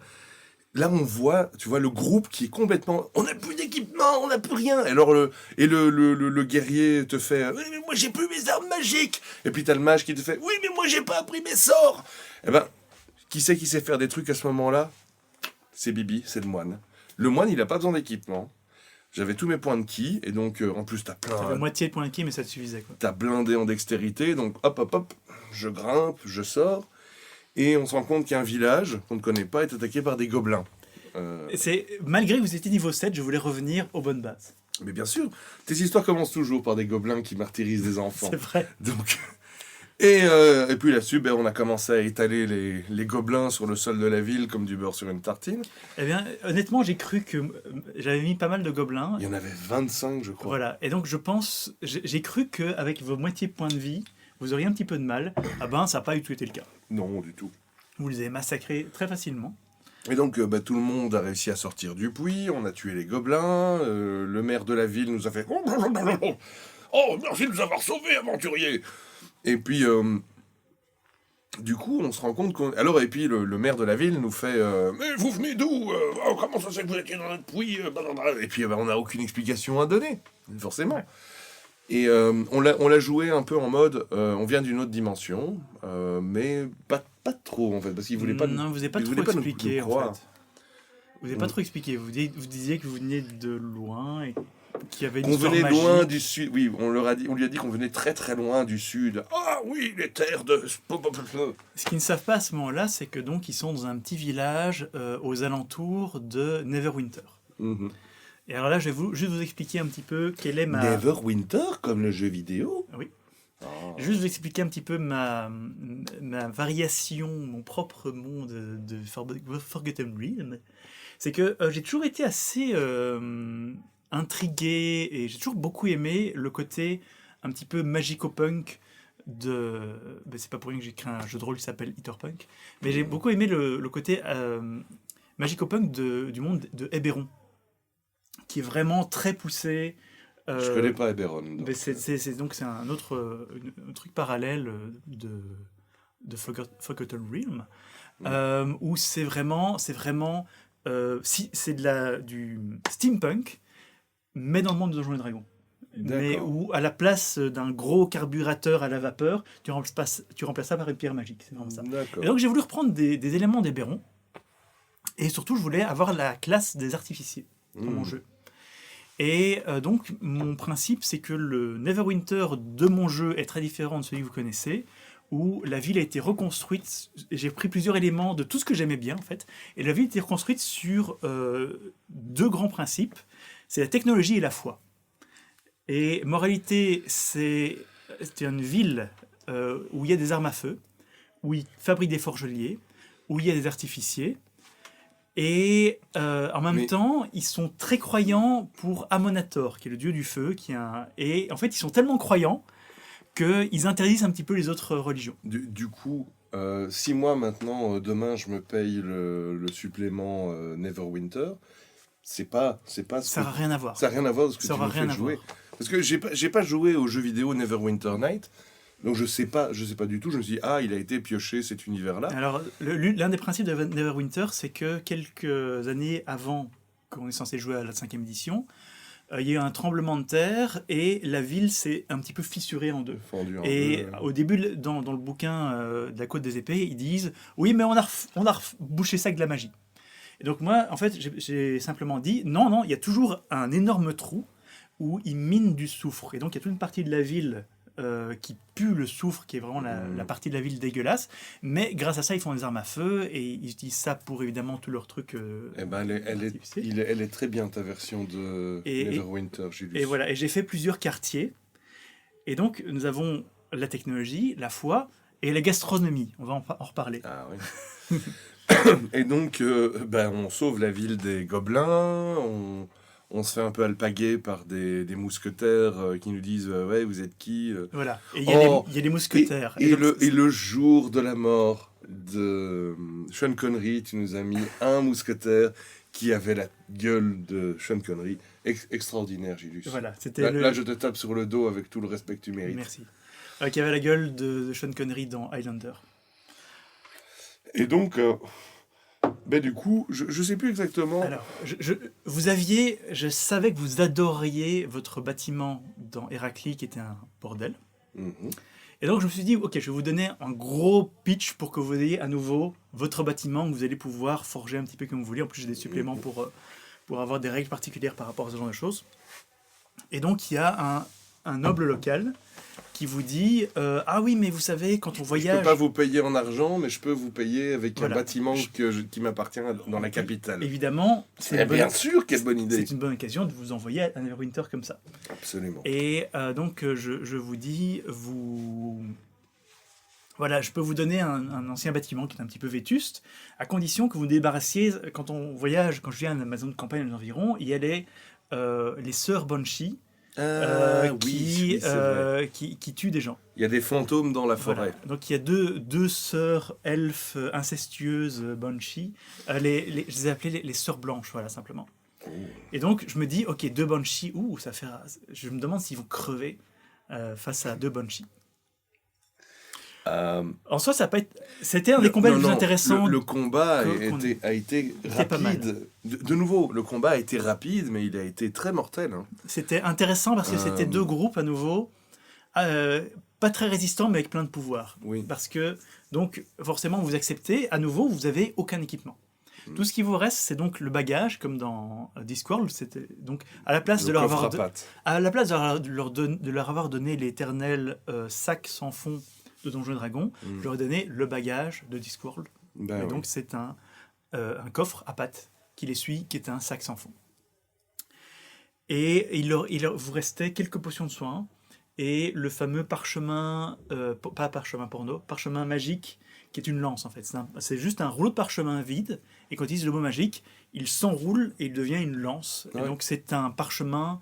Là, on voit, tu vois, le groupe qui est complètement... On n'a plus d'équipement, on n'a plus rien. Alors, le guerrier te fait... Oui, mais moi, j'ai plus mes armes magiques. Et puis, t'as le mage qui te fait... Oui, mais moi, j'ai pas appris mes sorts. Eh ben, qui c'est qui sait faire des trucs à ce moment-là? C'est Bibi, c'est le moine. Le moine, il n'a pas besoin d'équipement. J'avais tous mes points de ki, et donc, en plus, t'as plein... T'avais moitié de points de ki, mais ça te suffisait, quoi. T'as blindé en dextérité, donc hop, je grimpe, je sors... Et on se rend compte qu'un village qu'on ne connaît pas est attaqué par des gobelins. Malgré que vous étiez niveau 7, je voulais revenir aux bonnes bases. Mais bien sûr, tes histoires commencent toujours par des gobelins qui martyrisent des enfants. C'est vrai. Donc, et puis là-dessus, on a commencé à étaler les gobelins sur le sol de la ville comme du beurre sur une tartine. Eh bien, honnêtement, j'ai cru que j'avais mis pas mal de gobelins. Il y en avait 25, je crois. Voilà, et donc je pense, j'ai cru qu'avec vos moitiés points de vie, vous auriez un petit peu de mal. Ah ben, ça n'a pas du tout été le cas. Non, du tout. Vous les avez massacrés très facilement. Et donc, tout le monde a réussi à sortir du puits, on a tué les gobelins, le maire de la ville nous a fait « Oh, merci de nous avoir sauvés, aventuriers !» Et puis, du coup, on se rend compte qu'on... Alors, et puis, le maire de la ville nous fait « Mais vous venez d'où comment ça se fait que vous étiez dans notre puits ?» Et puis, on n'a aucune explication à donner, forcément. Ouais. Et on l'a joué un peu en mode on vient d'une autre dimension, mais pas trop en fait, parce qu'il voulait pas. Non, vous n'avez pas trop expliqué en fait. Vous n'avez pas trop expliqué. Vous disiez que vous veniez de loin et qu'il y avait une histoire magique. On venait loin du sud. Oui, on lui a dit qu'on venait très très loin du sud. Ah oui, les terres de. Ce qu'ils ne savent pas à ce moment-là, c'est que donc ils sont dans un petit village aux alentours de Neverwinter. Mm-hmm. Et alors là, je vais juste vous expliquer un petit peu quelle est ma... Neverwinter, comme le jeu vidéo? Oui. Oh. Juste vous expliquer un petit peu ma variation, mon propre monde de Forgotten Realms. C'est que j'ai toujours été assez intrigué et j'ai toujours beaucoup aimé le côté un petit peu magico-punk de... c'est pas pour rien que j'ai créé un jeu de rôle qui s'appelle Hitterpunk. Mais j'ai beaucoup aimé le côté magico-punk du monde de Eberron, qui est vraiment très poussé. Je connais pas Eberron. C'est un autre un truc parallèle de Forgotten Realm, où c'est vraiment c'est du steampunk, mais dans le monde de Donjons et Dragons. Mais où, à la place d'un gros carburateur à la vapeur, tu remplaces ça par une pierre magique. C'est vraiment ça. Et donc j'ai voulu reprendre des éléments d'Eberron, et surtout je voulais avoir la classe des artificiers dans mon jeu. Et donc, mon principe, c'est que le Neverwinter de mon jeu est très différent de celui que vous connaissez, où la ville a été reconstruite. J'ai pris plusieurs éléments de tout ce que j'aimais bien, en fait. Et la ville a été reconstruite sur deux grands principes. C'est la technologie et la foi. Et moralité, c'est une ville où il y a des armes à feu, où ils fabriquent des forgeliers, où il y a des artificiers. Et en même temps, ils sont très croyants pour Amonator, qui est le dieu du feu. Et en fait, ils sont tellement croyants qu'ils interdisent un petit peu les autres religions. Du coup, si moi, maintenant, demain, je me paye le supplément Neverwinter, c'est pas ça n'a rien à voir. Ça n'a rien à voir de ce que tu me fais jouer. Parce que j'ai pas joué au jeu vidéo Neverwinter Night. Donc je sais pas du tout. Je me suis dit, il a été pioché cet univers-là. Alors, l'un des principes de Neverwinter, c'est que quelques années avant qu'on est censé jouer à la 5e édition, il y a eu un tremblement de terre et la ville s'est un petit peu fissurée en deux. Au début, dans le bouquin de la Côte des Épées, ils disent « Oui, mais on a bouché ça avec de la magie ». Et donc moi, en fait, j'ai simplement dit « Non, il y a toujours un énorme trou où ils minent du soufre. » Et donc il y a toute une partie de la ville qui pue le soufre, qui est vraiment la partie de la ville dégueulasse, mais grâce à ça ils font des armes à feu et ils utilisent ça pour évidemment tous leurs trucs. Elle est très bien ta version de Neverwinter, Julius. Et voilà, et j'ai fait plusieurs quartiers, et donc nous avons la technologie, la foi et la gastronomie. On va en reparler. Ah oui. Et donc on sauve la ville des gobelins, on se fait un peu alpaguer par des mousquetaires qui nous disent ouais, vous êtes qui Voilà, et il y a des mousquetaires. Et le jour de la mort de Sean Connery, tu nous as mis un mousquetaire qui avait la gueule de Sean Connery. Extraordinaire, Gilus. Voilà, c'était là, je te tape sur le dos avec tout le respect que tu mérites. Merci. Qui avait la gueule de Sean Connery dans Highlander. Et donc, du coup, je sais plus exactement. Alors, je savais que vous adoriez votre bâtiment dans Héraclée, qui était un bordel. Mm-hmm. Et donc, je me suis dit, ok, je vais vous donner un gros pitch pour que vous ayez à nouveau votre bâtiment, que vous allez pouvoir forger un petit peu comme vous voulez. En plus, j'ai des suppléments pour avoir des règles particulières par rapport à ce genre de choses. Et donc, il y a un noble local qui vous dit ah oui, mais vous savez, quand on voyage... Je peux pas vous payer en argent, mais je peux vous payer avec un bâtiment qui m'appartient dans la capitale. Évidemment. Bien sûr, quelle bonne idée. C'est une bonne occasion de vous envoyer à Neverwinter comme ça. Absolument. Et donc, je vous dis, voilà, je peux vous donner un ancien bâtiment qui est un petit peu vétuste, à condition que vous débarrassiez, quand je viens à Amazon de campagne environ, il y a les sœurs Banshee, qui tuent des gens. Il y a des fantômes dans la forêt. Voilà. Donc il y a deux sœurs elfes incestueuses Banshee. Je les ai appelées les sœurs blanches, voilà, simplement. Oh. Et donc je me dis, ok, 2 Banshee, je me demande s'ils vont crever face à 2 Banshee. En soi, c'était un des combats les plus intéressants. Le combat a été rapide. De nouveau, le combat a été rapide, mais il a été très mortel. Hein. C'était intéressant parce que c'était 2 groupes à nouveau, pas très résistants, mais avec plein de pouvoir. Oui. Parce que, donc, forcément, vous acceptez, à nouveau, vous n'avez aucun équipement. Tout ce qui vous reste, c'est donc le bagage, comme dans Discworld. C'était donc à la place de leur avoir donné l'éternel sac sans fond de Donjons et Dragons, je leur ai donné le bagage de Discworld. Et donc c'est un coffre à pattes qui les suit, qui est un sac sans fond. Et il vous restait quelques potions de soins et le fameux parchemin, pas parchemin porno, parchemin magique, qui est une lance en fait. C'est juste un rouleau de parchemin vide, et quand on utilise le mot magique, il s'enroule et il devient une lance. Ouais. Et donc c'est un parchemin,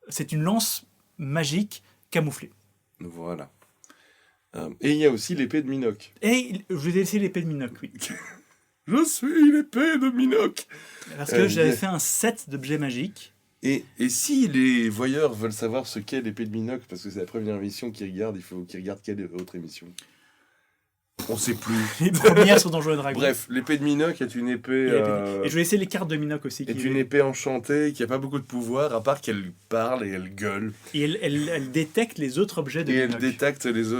c'est une lance magique camouflée. Voilà. Et il y a aussi l'épée de Minoc. Et je vais laisser l'épée de Minoc, oui. Je suis l'épée de Minoc. Parce que j'avais fait un set d'objets magiques. Et si les voyeurs veulent savoir ce qu'est l'épée de Minoc, parce que c'est la première émission qu'ils regardent, il faut qu'ils regardent quelle autre émission. On sait plus. Les premières sont dans Donjons et Dragons. Bref, l'épée de Minoc est une épée... Et je vais laisser les cartes de Minoc aussi. Est une épée enchantée qui n'a pas beaucoup de pouvoir, à part qu'elle parle et elle gueule. Et elle détecte les autres objets de Minoc. Et elle détecte les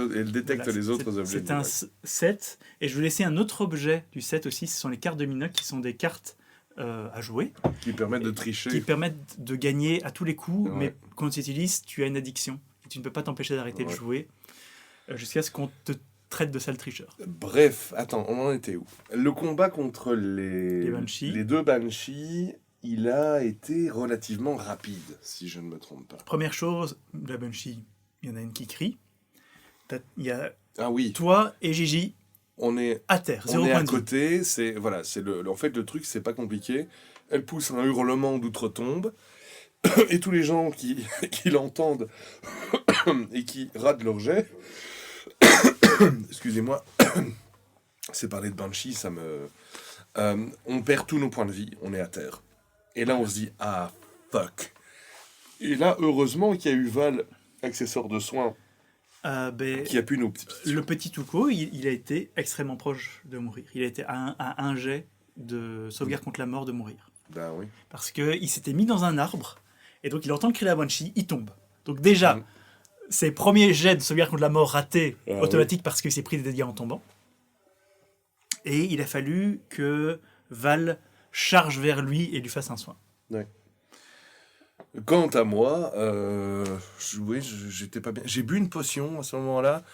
autres objets de Minoc. C'est un set. Et je vais laisser un autre objet du set aussi. Ce sont les cartes de Minoc qui sont des cartes à jouer. Qui permettent de tricher. Qui permettent de gagner à tous les coups. Ouais. Mais quand tu utilises, tu as une addiction. Et tu ne peux pas t'empêcher d'arrêter de jouer jusqu'à ce qu'on te traite de sale tricheur. Bref, attends, on en était où? Le combat contre les 2 Banshees, il a été relativement rapide, si je ne me trompe pas. Première chose, la Banshee, il y en a une qui crie. Il y a toi et Gigi, on est à terre, on est à côté. En fait, le truc, c'est pas compliqué. Elle pousse un hurlement d'outre-tombe, et tous les gens qui l'entendent et qui ratent leur jet... Excusez-moi, c'est parler de Banshee, ça me... on perd tous nos points de vie, on est à terre. Et là, on se dit, ah, fuck. Et là, heureusement qu'il y a eu Val, accessoire de soins, qui a pu nous... Le petit Touko, il a été extrêmement proche de mourir. Il a été à un jet de sauvegarde contre la mort de mourir. Ben oui. Parce qu'il s'était mis dans un arbre, et donc il entend le cri de la Banshee, il tombe. Donc déjà... Ses premiers jets de sauvegarde contre la mort ratés, automatique, parce qu'il s'est pris des dégâts en tombant. Et il a fallu que Val charge vers lui et lui fasse un soin. Ouais. Quant à moi, j'étais pas bien. J'ai bu une potion à ce moment-là,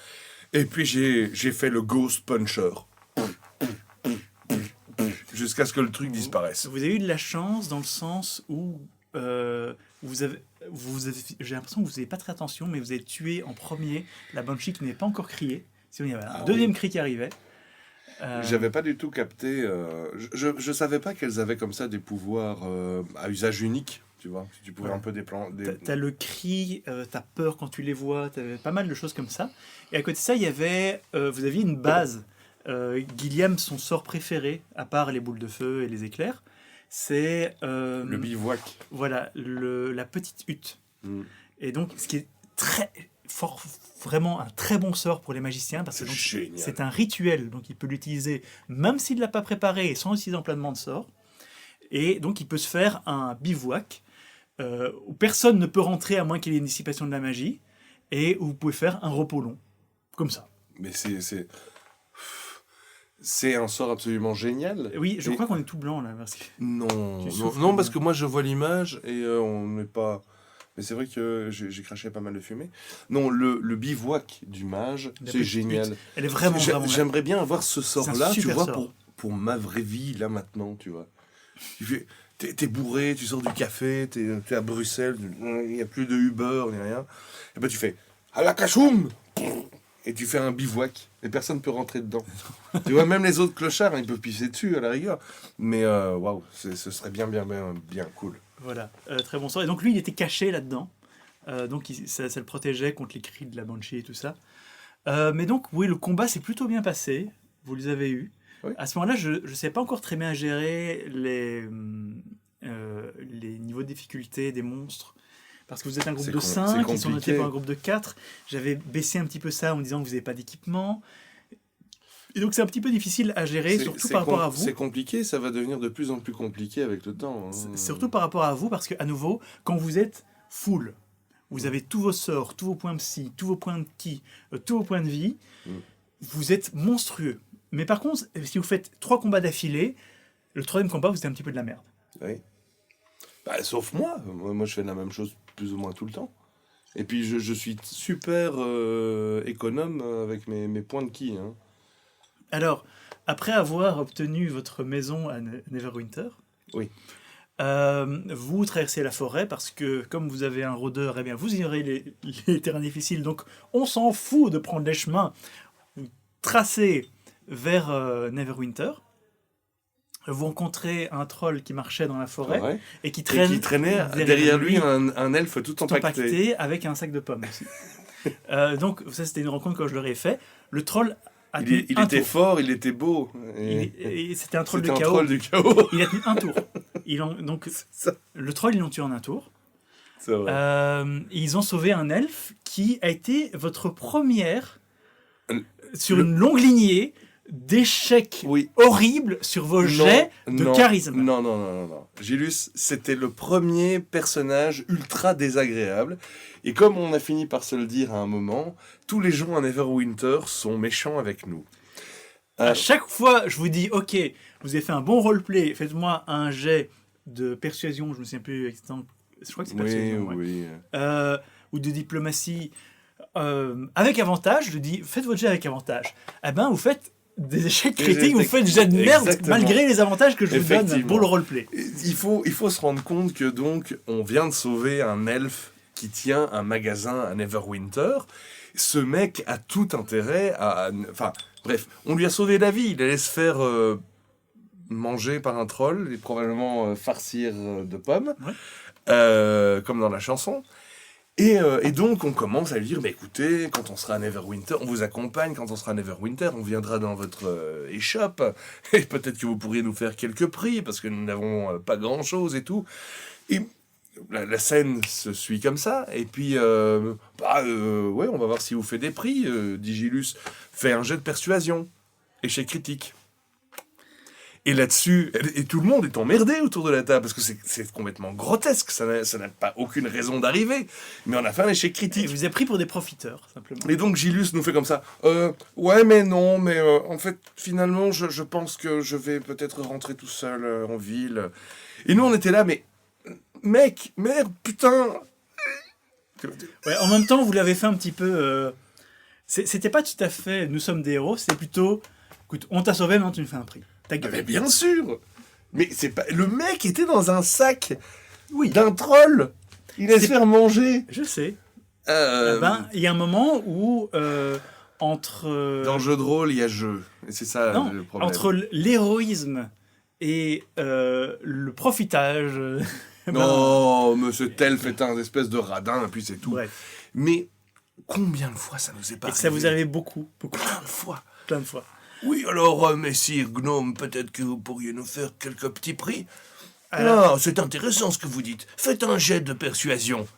et puis j'ai fait le Ghost Puncher. Jusqu'à ce que le truc disparaisse. Vous avez eu de la chance dans le sens où j'ai l'impression que vous n'avez pas très attention, mais vous avez tué en premier la Banshee qui n'avait pas encore crié. Sinon, il y avait un deuxième cri qui arrivait. J'avais pas du tout capté. Je savais pas qu'elles avaient comme ça des pouvoirs à usage unique. tu vois. Tu pouvais un peu T'as le cri, t'as peur quand tu les vois, t'avais pas mal de choses comme ça. Et à côté de ça, il y avait, vous aviez une base. Gilliam, son sort préféré, à part les boules de feu et les éclairs, c'est... le bivouac. Voilà, la petite hutte. Et donc, ce qui est vraiment un très bon sort pour les magiciens, parce que c'est un rituel, donc il peut l'utiliser même s'il ne l'a pas préparé et sans utiliser pleinement de sort. Et donc il peut se faire un bivouac où personne ne peut rentrer à moins qu'il y ait une dissipation de la magie, et où vous pouvez faire un repos long, comme ça. Mais c'est un sort absolument génial. Oui, je crois qu'on est tout blanc là. Parce que non, parce que moi je vois l'image et on n'est pas... Mais c'est vrai que j'ai craché pas mal de fumée. Non, le bivouac du mage, c'est génial. Elle est vraiment J'aimerais bien avoir ce sort-là, tu vois, pour ma vraie vie, là, maintenant, tu vois. T'es bourré, tu sors du café, t'es à Bruxelles, il n'y a plus de Uber, ni rien. Et ben tu fais « à la cachoum !» et tu fais un bivouac, et personne ne peut rentrer dedans. Tu vois, même les autres clochards, ils peuvent pisser dessus, à la rigueur. Mais waouh, ce serait bien cool. Voilà, très bon sort. Et donc lui, il était caché là-dedans. Donc ça le protégeait contre les cris de la banshee et tout ça. Mais donc, oui, le combat s'est plutôt bien passé. Vous les avez eus. Oui. À ce moment-là, je ne sais pas encore très bien gérer les niveaux de difficulté des monstres. Parce que vous êtes un groupe de 5, ils sont notés pour un groupe de 4. J'avais baissé un petit peu ça en me disant que vous n'avez pas d'équipement. Et donc c'est un petit peu difficile à gérer, surtout par rapport à vous. C'est compliqué, ça va devenir de plus en plus compliqué avec le temps. Surtout par rapport à vous, parce qu'à nouveau, quand vous êtes full, vous avez tous vos sorts, tous vos points psy, tous vos points de ki, tous vos points de vie, vous êtes monstrueux. Mais par contre, si vous faites 3 combats d'affilée, le 3e combat, vous êtes un petit peu de la merde. Oui. Bah, sauf moi. Moi, je fais la même chose plus ou moins tout le temps. Et puis, je suis super économe avec mes points de ki. Hein. Alors, après avoir obtenu votre maison à Neverwinter, oui. Vous traversez la forêt parce que, comme vous avez un rôdeur, eh bien, vous ignorez les terrains difficiles. Donc, on s'en fout de prendre les chemins. Vous tracez vers Neverwinter. Vous rencontrez un troll qui marchait dans la forêt et qui traînait derrière lui un elfe tout empaqueté avec un sac de pommes aussi. Donc, ça, c'était une rencontre que je leur ai fait. Le troll... Il était fort, il était beau. Et c'était un troll de chaos. Troll du chaos. Il a tenu un tour. Donc, le troll, ils l'ont tué en un tour. C'est vrai. Ils ont sauvé un elfe qui a été votre première sur une longue lignée d'échecs horribles sur vos jets de charisme. Non. Gilus, c'était le premier personnage ultra désagréable. Et comme on a fini par se le dire à un moment, tous les gens à Neverwinter sont méchants avec nous. À chaque fois, je vous dis, ok, vous avez fait un bon roleplay, faites-moi un jet de persuasion, je me souviens plus exactement, je crois que c'est persuasion. Oui. Ou de diplomatie avec avantage, je dis, faites votre jet avec avantage. Eh ben, vous faites des échecs critiques, vous faites des jets de merde malgré les avantages que je vous donne pour le roleplay. Il faut se rendre compte que donc on vient de sauver un elfe qui tient un magasin à Neverwinter. Ce mec a tout intérêt à... Enfin, bref, on lui a sauvé la vie. Il allait se faire manger par un troll et probablement farcir de pommes, comme dans la chanson. Et donc, on commence à lui dire, bah, écoutez, quand on sera à Neverwinter, on vous accompagne, quand on sera à Neverwinter, on viendra dans votre échoppe, et peut-être que vous pourriez nous faire quelques prix, parce que nous n'avons pas grand-chose et tout. Et la scène se suit comme ça, et puis, on va voir si vous fait des prix, dit Gilus. Fait un jet de persuasion, échec critique. Et là-dessus, et tout le monde est emmerdé autour de la table, parce que c'est complètement grotesque, ça n'a pas aucune raison d'arriver. Mais on a fait un échec critique. Et vous avez pris pour des profiteurs, simplement. Et donc Gilus nous fait comme ça, ouais mais non, mais en fait, finalement, je pense que je vais peut-être rentrer tout seul en ville. Et nous, on était là, mais mec, merde, putain. Ouais, en même temps, vous l'avez fait un petit peu... C'était pas tout à fait « nous sommes des héros », c'était plutôt « écoute, on t'a sauvé, maintenant tu nous fais un prix ». Mais bien sûr. Mais c'est pas... Le mec était dans un sac d'un troll. Il allait se faire manger. Je sais. Il y a un moment où entre... Dans le jeu de rôle, il y a jeu. Et c'est ça le problème. Entre l'héroïsme et le profitage Non, monsieur Telf est un espèce de radin, et puis c'est tout. Bref. Mais combien de fois ça nous est pas arrivé ? Et ça vous arrive beaucoup. Plein de fois. Plein de fois. Oui, alors, messire Gnome, peut-être que vous pourriez nous faire quelques petits prix. Alors... Ah, c'est intéressant ce que vous dites. Faites un jet de persuasion.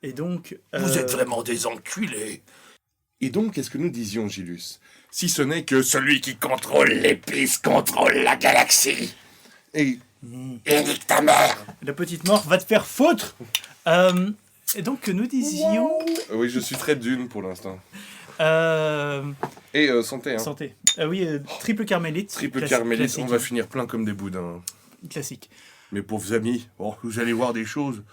Et donc... Vous êtes vraiment des enculés. Et donc, qu'est-ce que nous disions, Gilus ? Si ce n'est que celui qui contrôle l'épice contrôle la galaxie. Et nique ta mère. La petite mort va te faire foutre. Et donc, que nous disions... Oui, je suis très dune pour l'instant. Et santé, hein. Santé. Oui, triple carmélite. Triple carmélite, on va finir plein comme des boudins. Classique. Mes pauvres amis, vous allez voir des choses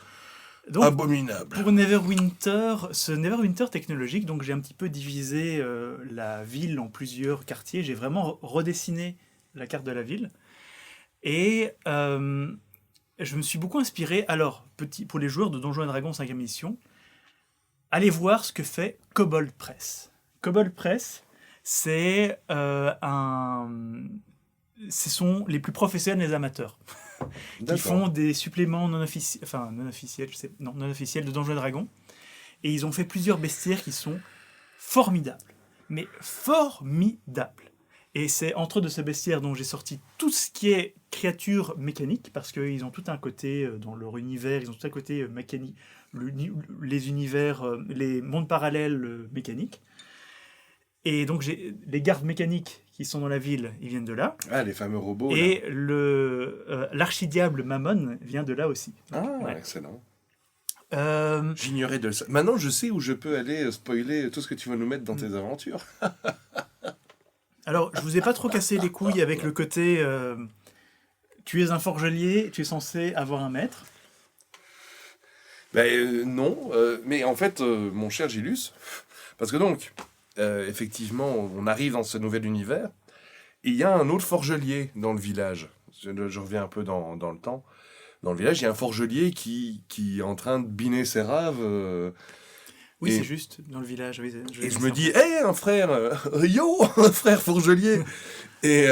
donc, abominables. Pour Neverwinter, ce Neverwinter technologique, donc j'ai un petit peu divisé la ville en plusieurs quartiers. J'ai vraiment redessiné la carte de la ville. Et je me suis beaucoup inspiré. Alors, pour les joueurs de Donjons & Dragons 5e édition, allez voir ce que fait Kobold Press. Kobold Press, ce sont les plus professionnels des amateurs qui font des suppléments non officiels de Donjons & Dragons. Et ils ont fait plusieurs bestiaires qui sont formidables. Mais formidables. Et c'est entre de ces bestiaires dont j'ai sorti tout ce qui est créatures mécaniques, parce qu'ils ont tout un côté, dans leur univers, ils ont tout un côté mécanique, les univers, les mondes parallèles mécaniques. Et donc, les gardes mécaniques qui sont dans la ville, ils viennent de là. Ah, les fameux robots. Et l'archidiable Mammon vient de là aussi. Ah, ouais. Excellent. J'ignorais de ça. Maintenant, je sais où je peux aller spoiler tout ce que tu vas nous mettre dans tes aventures. Alors, je vous ai pas trop cassé les couilles avec le côté... tu es un forgelier, tu es censé avoir un maître. Non, mais en fait, mon cher Gilus, parce que donc... effectivement, on arrive dans ce nouvel univers. Et il y a un autre forgelier dans le village. Je reviens un peu dans le temps. Dans le village, il y a un forgelier qui est en train de biner ses raves. Oui, c'est juste, dans le village. Oui, et je me dis, hé, un frère, yo, un frère forgelier. Et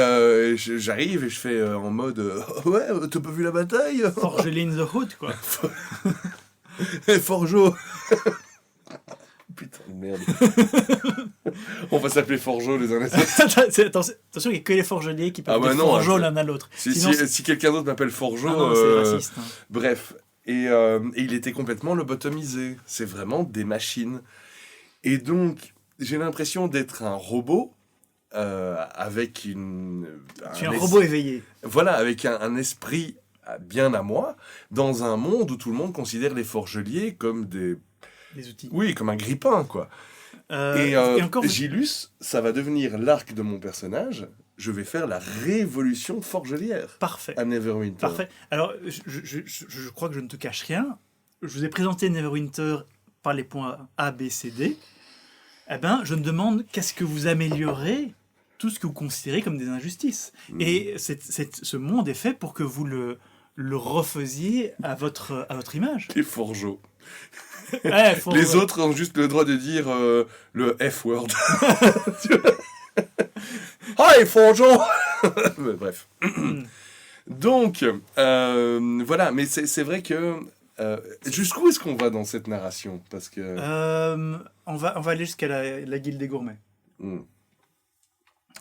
j'arrive et je fais en mode, ouais, t'as pas vu la bataille ? Forgelier in the hood, quoi. Forgeau. Putain de merde. On va s'appeler Forgeau les uns les autres. Attention, il n'y a que les forgeliers qui peuvent être non, Forgeau l'un à l'autre. Si quelqu'un d'autre m'appelle Forgeau... c'est raciste. Hein. Bref. Et il était complètement lobotomisé. C'est vraiment des machines. Et donc, j'ai l'impression d'être un robot avec une... Tu es un robot éveillé. Voilà, avec un esprit bien à moi, dans un monde où tout le monde considère les forgeliers comme des outils. Oui, comme un grippin, quoi. Et encore... Gilus, ça va devenir l'arc de mon personnage. Je vais faire la révolution forgelière. Parfait. À Neverwinter. Parfait. Alors, je crois que je ne te cache rien. Je vous ai présenté Neverwinter par les points A, B, C, D. Eh bien, je me demande qu'est-ce que vous améliorez tout ce que vous considérez comme des injustices. Et ce monde est fait pour que vous le refaisiez à votre image. Les forgeaux. Ouais, les autres ont juste le droit de dire le F-word. Hi, forgeau. Bref. Donc, voilà, mais c'est vrai que... jusqu'où est-ce qu'on va dans cette narration ? Parce que... on va aller jusqu'à la guilde des gourmets.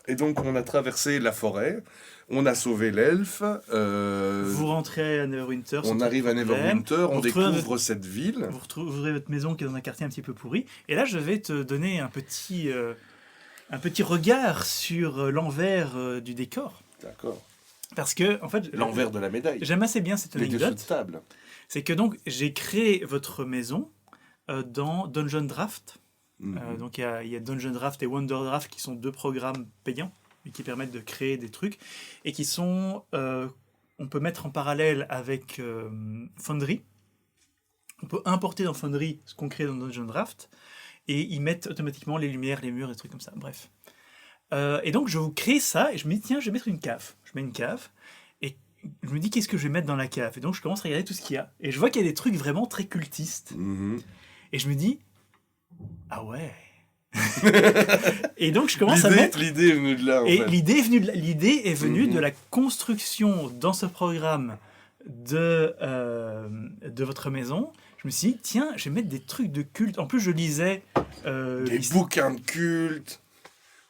Et donc, on a traversé la forêt, on a sauvé l'elfe. Vous rentrez à Neverwinter. On arrive à Neverwinter, on découvre cette ville. Vous retrouverez votre maison qui est dans un quartier un petit peu pourri. Et là, je vais te donner un petit regard sur l'envers du décor. D'accord. Parce que, en fait... L'envers de la médaille. J'aime assez bien cette anecdote. Les dessous de table. C'est que donc, j'ai créé votre maison dans Dungeon Draft. Donc il y a Dungeon Draft et Wonder Draft qui sont 2 programmes payants et qui permettent de créer des trucs et qui sont on peut mettre en parallèle avec Foundry. On peut importer dans Foundry ce qu'on crée dans Dungeon Draft et ils mettent automatiquement les lumières, les murs, des trucs comme ça. Bref. Et donc je vous crée ça et je me dis tiens, je vais mettre une cave. Je mets une cave et je me dis qu'est-ce que je vais mettre dans la cave. Et donc je commence à regarder tout ce qu'il y a et je vois qu'il y a des trucs vraiment très cultistes. Et je me dis ah ouais. Et donc je commence à mettre... L'idée est venue de là, en et fait. L'idée est venue de la construction dans ce programme de votre maison, je me suis dit, tiens, je vais mettre des trucs de culte. En plus, je lisais... des bouquins de culte,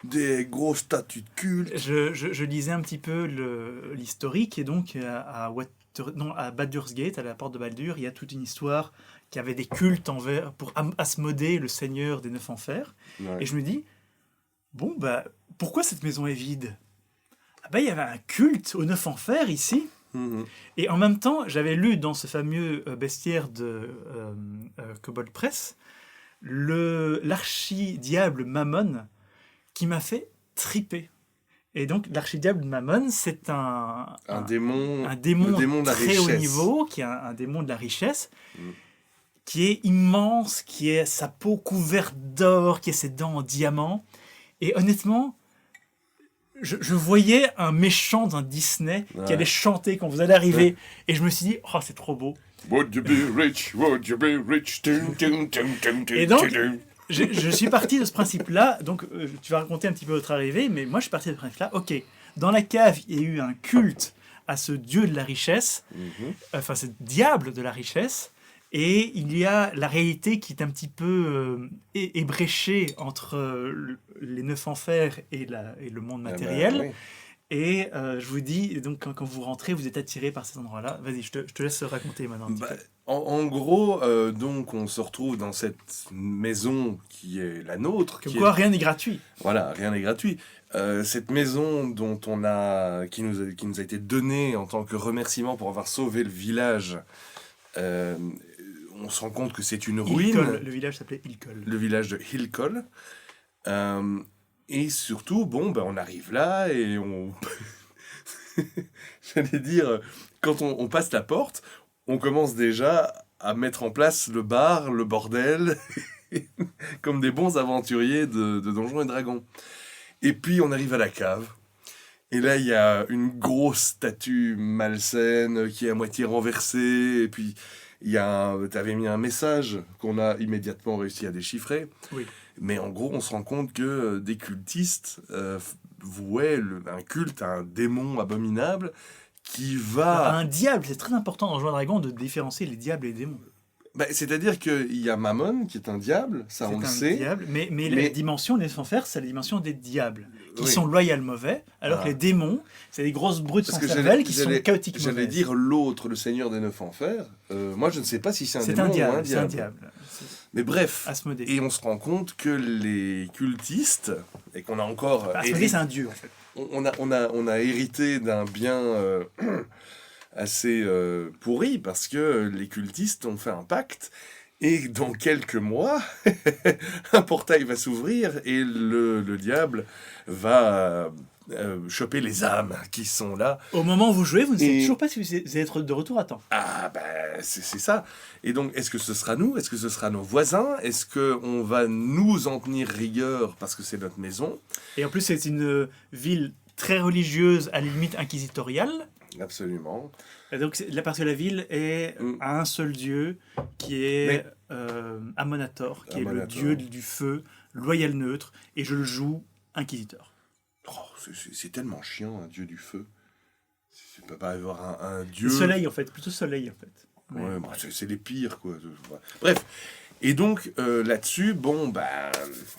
des grosses statues de culte. Je lisais un petit peu l'historique, et donc à Baldur's Gate, à la porte de Baldur, il y a toute une histoire qui avait des cultes pour Asmodée, le seigneur des 9 enfers. Ouais. Et je me dis, bon, bah, pourquoi cette maison est vide? Ah bah, il y avait un culte aux 9 enfers ici. Et en même temps, j'avais lu dans ce fameux bestiaire de Kobold Press l'archidiable Mammon qui m'a fait triper. Et donc, l'archidiable Mammon, c'est un démon, démon de très haut niveau, qui est un démon de la richesse, qui est immense, qui a sa peau couverte d'or, qui a ses dents en diamant. Et honnêtement, je voyais un méchant d'un Disney qui allait chanter quand vous allez arriver. Et je me suis dit, oh, c'est trop beau. Would you be rich? Would you be rich? Et donc, je suis parti de ce principe-là. Donc, tu vas raconter un petit peu votre arrivée, mais moi, je suis parti de ce principe-là. Ok, dans la cave, il y a eu un culte à ce dieu de la richesse, enfin, ce diable de la richesse. Et il y a la réalité qui est un petit peu ébréchée entre les 9 enfers et le monde matériel. Oui. Et je vous dis, donc quand vous rentrez, vous êtes attiré par cet endroit-là. Vas-y, je te laisse raconter maintenant. En gros, donc on se retrouve dans cette maison qui est la nôtre. Rien n'est gratuit. Voilà, rien n'est gratuit. Cette maison qui nous a été donnée en tant que remerciement pour avoir sauvé le village. On se rend compte que c'est une ruine. Le village s'appelait Hillcol. Le village de Hillcol. Et surtout, on arrive là et on... J'allais dire, quand on passe la porte, on commence déjà à mettre en place le bar, le bordel, comme des bons aventuriers de Donjons et Dragons. Et puis on arrive à la cave. Et là, il y a une grosse statue malsaine qui est à moitié renversée. Et puis, t'avais mis un message qu'on a immédiatement réussi à déchiffrer. Oui. Mais en gros, on se rend compte que des cultistes vouaient un culte à un démon abominable qui va... Un diable, c'est très important dans Donjons et Dragons de différencier les diables et les démons. C'est-à-dire qu'il y a Mammon qui est un diable, ça on le sait. Diable, mais la dimension des enfers, c'est la dimension des diables, qui sont loyaux mauvais, alors que les démons, c'est des grosses brutes sans cervelle qui sont chaotiques mauvaises. J'allais dire l'autre, le seigneur des 9 enfers. Moi je ne sais pas si c'est un démon ou un diable. C'est un diable. Mais bref, Asmodée. Et on se rend compte que les cultistes, et qu'on a encore... Asmodée c'est un dieu en fait. On a hérité d'un bien... assez pourri parce que les cultistes ont fait un pacte et dans quelques mois un portail va s'ouvrir et le diable va choper les âmes qui sont là. Au moment où vous jouez, vous ne savez toujours pas si vous allez être de retour à temps. Ah c'est ça. Et donc est-ce que ce sera nous? Est-ce que ce sera nos voisins? Est-ce qu'on va nous en tenir rigueur parce que c'est notre maison? Et en plus c'est une ville très religieuse, à la limite inquisitoriale. Absolument. Et donc, parce que la ville est à un seul dieu, qui est Amonator, qui est le dieu du feu, loyal neutre, et je le joue inquisiteur. Oh, c'est tellement chiant, un dieu du feu. Tu peux pas avoir un dieu... Le soleil, en fait, plutôt soleil, en fait. Ouais, c'est les pires, quoi. Bref. Et donc, là-dessus,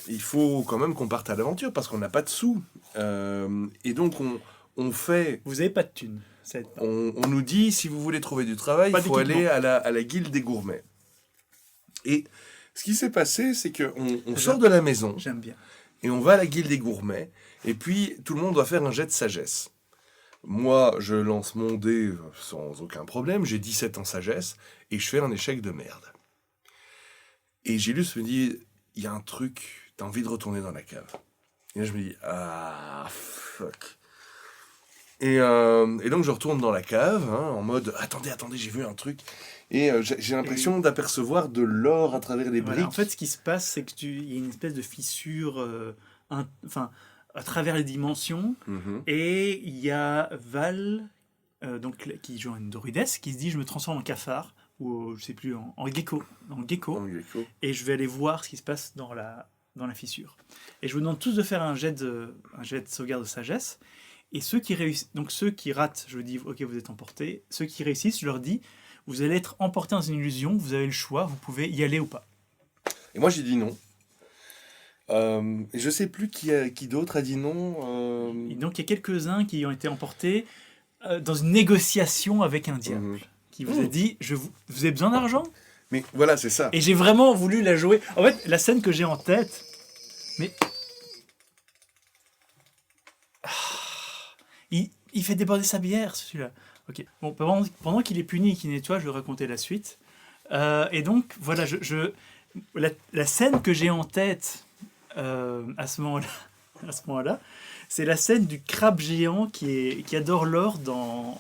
il faut quand même qu'on parte à l'aventure, parce qu'on n'a pas de sous. Et donc, on fait... Vous n'avez pas de thunes. On nous dit, si vous voulez trouver du travail, il faut aller à la guilde des gourmets. Et ce qui s'est passé, c'est qu'on sort de la maison. J'aime bien. Et on va à la guilde des gourmets. Et puis, tout le monde doit faire un jet de sagesse. Moi, je lance mon dé sans aucun problème. J'ai 17 en sagesse. Et je fais un échec de merde. Et Gilus me dit, il y a un truc, t'as envie de retourner dans la cave. Et là, je me dis, ah, fuck. Et donc je retourne dans la cave, en mode attendez, j'ai vu un truc. Et j'ai l'impression d'apercevoir de l'or à travers les briques. En fait, ce qui se passe, c'est qu'il y a une espèce de fissure à travers les dimensions. Et il y a Val, qui joue une druidesse, qui se dit je me transforme en cafard, ou je sais plus, en gecko. Et je vais aller voir ce qui se passe dans la fissure. Et je vous demande tous de faire un jet de sauvegarde de sagesse. Et ceux qui réussissent, donc ceux qui ratent, je dis ok, vous êtes emportés. Ceux qui réussissent, je leur dis, vous allez être emportés dans une illusion, vous avez le choix, vous pouvez y aller ou pas. Et moi j'ai dit non. Je sais plus qui d'autre a dit non. Et donc il y a quelques-uns qui ont été emportés dans une négociation avec un diable qui vous a dit, vous avez besoin d'argent ? Mais voilà, c'est ça. Et j'ai vraiment voulu la jouer. En fait, la scène que j'ai en tête, mais il fait déborder sa bière, celui-là. Ok. Bon, pendant qu'il est puni et qu'il nettoie, je vais raconter la suite. Et donc, voilà, la scène que j'ai en tête à ce moment-là, c'est la scène du crabe géant qui adore l'or dans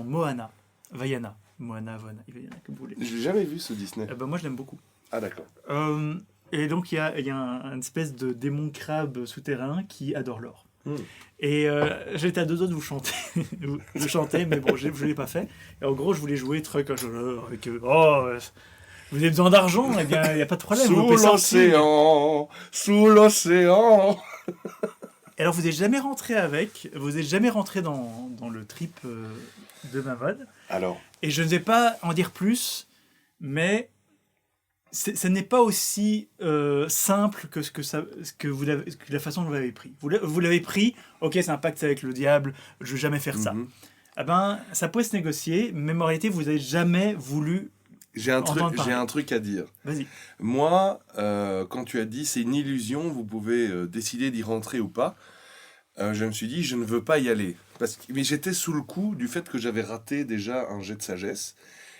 Moana. Vaiana. Moana, Vaiana, comme vous voulez. Je l'ai jamais vu ce Disney. Moi, je l'aime beaucoup. Ah d'accord. Et donc, il y a une espèce de démon crabe souterrain qui adore l'or. Et j'étais à deux doigts de vous chanter, mais bon, je ne l'ai pas fait. Et en gros, je voulais jouer truc avec vous avez besoin d'argent, eh bien, il n'y a pas de problème. Sous l'océan. Et alors, vous n'êtes jamais rentré dans le trip de Mavod. Alors. Et je ne vais pas en dire plus, mais ce n'est pas aussi simple que la façon dont vous l'avez pris. Vous l'avez pris, ok, c'est un pacte avec le diable, je ne vais jamais faire ça. Eh ben, ça peut se négocier, mais en réalité, vous n'avez jamais voulu. J'ai un truc à dire. Vas-y. Moi, quand tu as dit c'est une illusion, vous pouvez décider d'y rentrer ou pas, je me suis dit je ne veux pas y aller. Mais j'étais sous le coup du fait que j'avais raté déjà un jet de sagesse.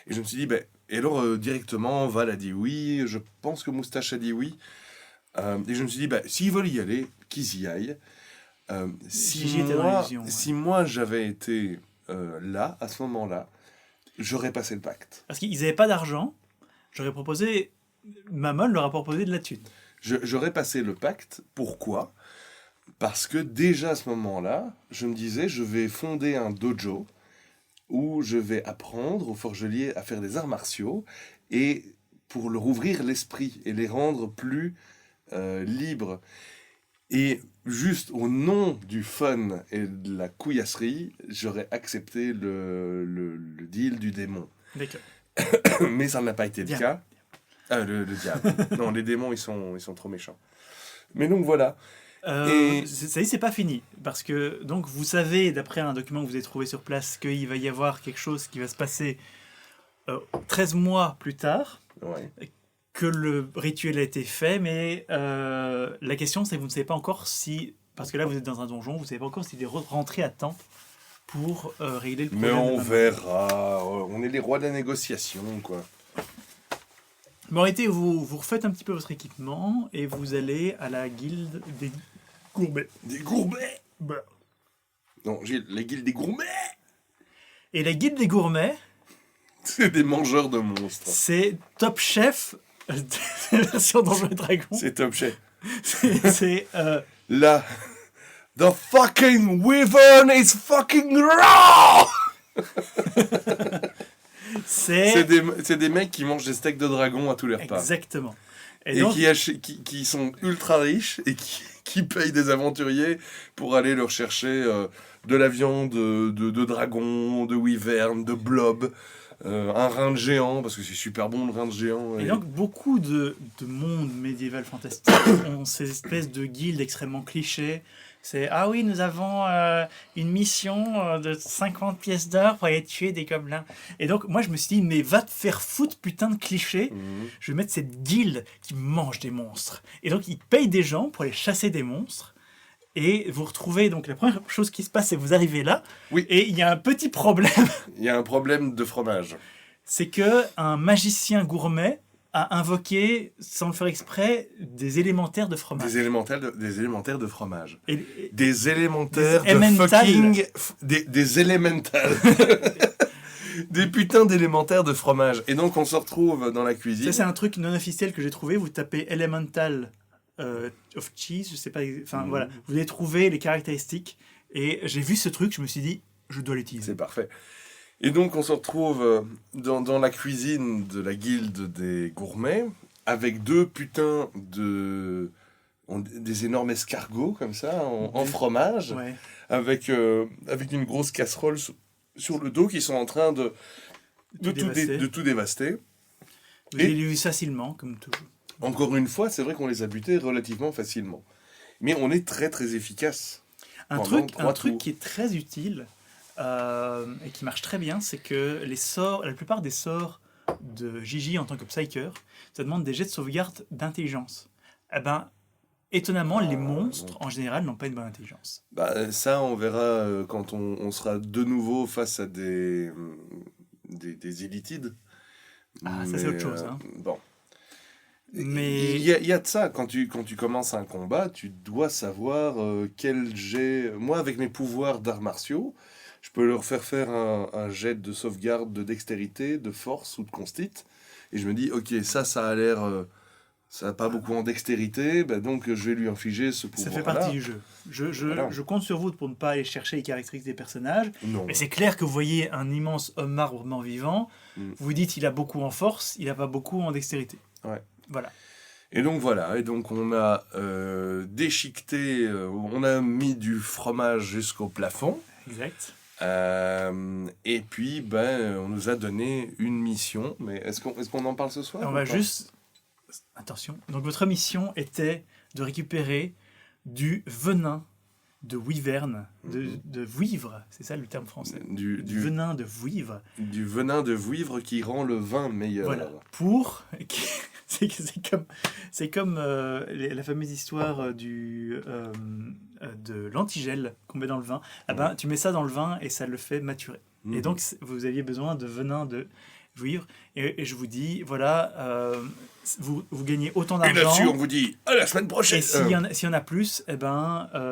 Et je me suis dit, et alors directement, Val a dit oui, je pense que Moustache a dit oui. Et je me suis dit, s'ils veulent y aller, qu'ils y aillent. Si moi j'avais été là, à ce moment-là, j'aurais passé le pacte. Parce qu'ils n'avaient pas d'argent, Mammon leur a proposé de la thune. J'aurais passé le pacte, pourquoi ? Parce que déjà à ce moment-là, je me disais, je vais fonder un dojo où je vais apprendre aux forgeliers à faire des arts martiaux et pour leur ouvrir l'esprit et les rendre plus libres. Et juste au nom du fun et de la couillasserie, j'aurais accepté le deal du démon. D'accord. Mais ça n'a pas été le cas. Le diable. Non, les démons, ils sont trop méchants. Mais donc voilà. Ça y est, c'est pas fini. Parce que, donc, vous savez, d'après un document que vous avez trouvé sur place, qu'il va y avoir quelque chose qui va se passer 13 mois plus tard. Ouais. Que le rituel a été fait, mais la question, c'est que vous ne savez pas encore si... Parce que là, vous êtes dans un donjon, vous ne savez pas encore s'il est rentré à temps pour régler le problème. Mais on verra. On est les rois de la négociation, quoi. Mais en réalité, vous refaites un petit peu votre équipement et vous allez à la guilde des gourmets. Des gourmets ? Non, Gilles, la guilde des gourmets. Et la guilde des gourmets... C'est des mangeurs de monstres. C'est Top Chef de la version Donjons et Dragons. C'est Top Chef. c'est La... The fucking wyvern is fucking raw. C'est des mecs qui mangent des steaks de dragon à tous les repas. Exactement. Et donc, qui sont ultra riches et qui payent des aventuriers pour aller leur chercher de la viande de dragon, de wyvern, de blob, un rein de géant, parce que c'est super bon le rein de géant. Et donc beaucoup de mondes médiéval fantastiques ont ces espèces de guildes extrêmement clichés. C'est « Ah oui, nous avons une mission de 50 pièces d'or pour aller tuer des gobelins. » Et donc, moi, je me suis dit « Mais va te faire foutre, putain de cliché. Je vais mettre cette guilde qui mange des monstres. » Et donc, ils payent des gens pour aller chasser des monstres. Et vous retrouvez... Donc, la première chose qui se passe, c'est que vous arrivez là. Oui. Et il y a un petit problème. Il y a un problème de fromage. C'est qu'un magicien gourmet a invoqué, sans le faire exprès, des élémentaires de fromage. Des élémentaires de fromage. Des des élémentaires de fucking... Des élémentales. Des putains d'élémentaires de fromage. Et donc, on se retrouve dans la cuisine. Ça, c'est un truc non officiel que j'ai trouvé. Vous tapez Elemental of Cheese, je sais pas... Enfin, voilà. Vous allez trouver les caractéristiques. Et j'ai vu ce truc, je me suis dit, je dois l'utiliser. C'est parfait. Et donc, on se retrouve dans la cuisine de la guilde des gourmets avec deux putains de... des énormes escargots comme ça, en fromage, avec une grosse casserole sur le dos qui sont en train de tout dévaster. Vous les levez facilement, comme toujours. Encore une fois, c'est vrai qu'on les a butés relativement facilement. Mais on est très très efficace. Un truc qui est très utile et qui marche très bien, c'est que la plupart des sorts de Gigi en tant que Psyker, ça demande des jets de sauvegarde d'intelligence. Eh ben, étonnamment, les monstres, en général, n'ont pas une bonne intelligence. Bah, ça, on verra quand on sera de nouveau face à des élitides. Ah, ça, c'est autre chose. Hein. Bon. Mais... Il y a de ça. Quand tu commences un combat, tu dois savoir quel jet... Moi, avec mes pouvoirs d'arts martiaux, je peux leur faire un jet de sauvegarde de dextérité, de force ou de constite. Et je me dis, ok, ça a l'air... ça n'a pas beaucoup en dextérité, bah donc je vais lui infliger ce pouvoir. Ça fait partie du jeu. Je compte sur vous pour ne pas aller chercher les caractéristiques des personnages. Non. Mais c'est clair que vous voyez un immense homme marbre mort-vivant. Vous vous dites, il a beaucoup en force, il n'a pas beaucoup en dextérité. Ouais. Voilà. Et donc voilà, on a déchiqueté, on a mis du fromage jusqu'au plafond. Exact. Et puis, on nous a donné une mission. Mais est-ce qu'on en parle ce soir? On va juste... Attention. Donc votre mission était de récupérer du venin de wyvern, de vouivre, c'est ça le terme français. Du venin de vouivre. Du venin de vouivre qui rend le vin meilleur. Voilà. C'est comme la fameuse histoire de l'antigel qu'on met dans le vin. Ah ben, tu mets ça dans le vin et ça le fait maturer. Et donc, vous aviez besoin de venin de vouivre. Et je vous dis, voilà, vous gagnez autant d'argent. Et là-dessus, on vous dit, à la semaine prochaine. Et s'il y en a plus,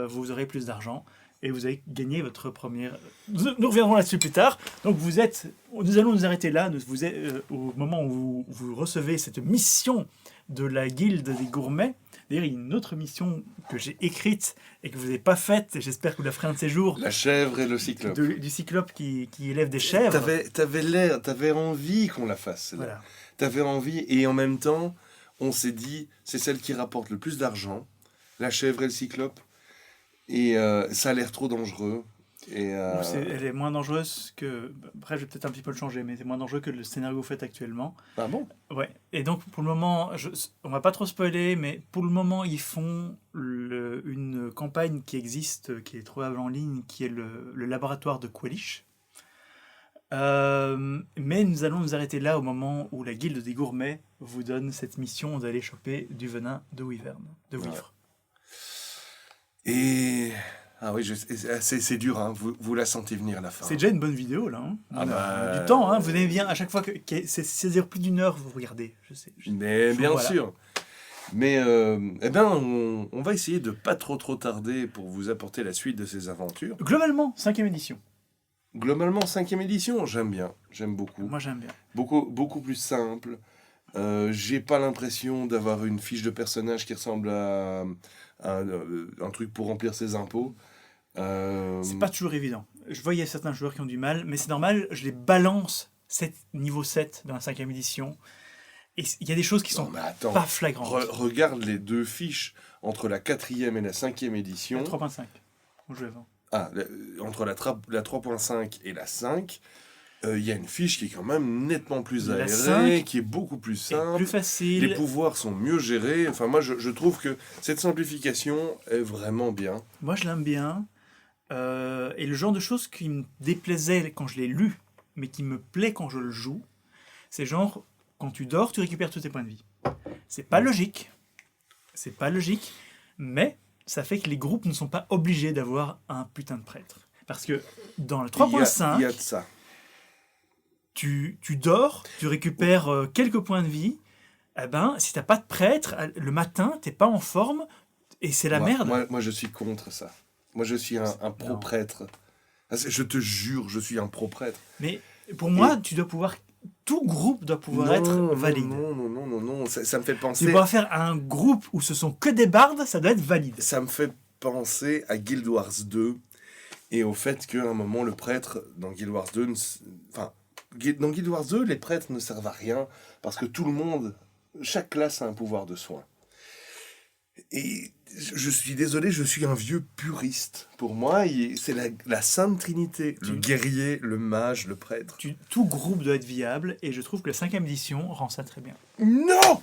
vous aurez plus d'argent. Et vous avez gagné votre première... Nous reviendrons là-dessus plus tard. Donc nous allons nous arrêter là. Au moment où vous recevez cette mission de la guilde des gourmets. D'ailleurs, il y a une autre mission que j'ai écrite et que vous n'avez pas faite. J'espère que vous la ferez un de ces jours. La chèvre et le cyclope. Du cyclope qui élève des chèvres. T'avais envie qu'on la fasse. Voilà. T'avais envie et en même temps, on s'est dit, c'est celle qui rapporte le plus d'argent. La chèvre et le cyclope. Et ça a l'air trop dangereux. Elle est moins dangereuse que... Après, je vais peut-être un petit peu le changer, mais c'est moins dangereux que le scénario que vous faites actuellement. Ah bon? Ouais. Et donc, pour le moment, on va pas trop spoiler, mais pour le moment, ils font une campagne qui existe, qui est trouvable en ligne, qui est le laboratoire de Quelich. Mais nous allons nous arrêter là au moment où la guilde des gourmets vous donne cette mission d'aller choper du venin de wyvern, de vouivre. Et... Ah oui, c'est dur, hein. Vous la sentez venir à la fin. C'est déjà une bonne vidéo, là. Hein. On a du temps, hein. Vous aimez bien, à chaque fois que c'est plus d'une heure, vous regardez. Je sais. Mais bien sûr. Mais on va essayer de pas trop tarder pour vous apporter la suite de ces aventures. Globalement, 5e édition. Globalement, 5e édition, j'aime bien. J'aime beaucoup. Moi, j'aime bien. Beaucoup plus simple. J'ai pas l'impression d'avoir une fiche de personnage qui ressemble à un truc pour remplir ses impôts. C'est pas toujours évident. Je vois, il y a certains joueurs qui ont du mal, mais c'est normal, je les balance niveau 7 dans la 5e édition. Et il y a des choses qui sont pas flagrantes. Regarde les deux fiches entre la 4e et la 5e édition. La 3.5. On joue avant. Entre la 3.5 et la 5, il y a une fiche qui est quand même nettement plus aérée, qui est beaucoup plus simple, plus facile. Les pouvoirs sont mieux gérés. Enfin, moi, je trouve que cette simplification est vraiment bien. Moi, je l'aime bien. Et le genre de choses qui me déplaisait quand je l'ai lu, mais qui me plaît quand je le joue, c'est genre, quand tu dors, tu récupères tous tes points de vie. C'est pas logique, mais ça fait que les groupes ne sont pas obligés d'avoir un putain de prêtre. Parce que dans le 3.5, il y a de ça. Tu dors, tu récupères quelques points de vie. Eh ben, si t'as pas de prêtre, le matin, t'es pas en forme et c'est la merde. Moi, je suis contre ça. Moi, je suis un pro-prêtre. Je te jure, je suis un pro-prêtre. Mais pour moi, tout groupe doit pouvoir être valide. Non. Ça me fait penser... Tu dois faire un groupe où ce sont que des bardes, ça doit être valide. Ça me fait penser à Guild Wars 2 et au fait qu'à un moment, le prêtre, dans Guild Wars 2... Dans Guild Wars 2, les prêtres ne servent à rien parce que tout le monde, chaque classe a un pouvoir de soin. Et je suis désolé, je suis un vieux puriste. Pour moi, c'est la Sainte Trinité. Le guerrier, le mage, le prêtre. Tout groupe doit être viable, et je trouve que la 5e édition rend ça très bien. Non!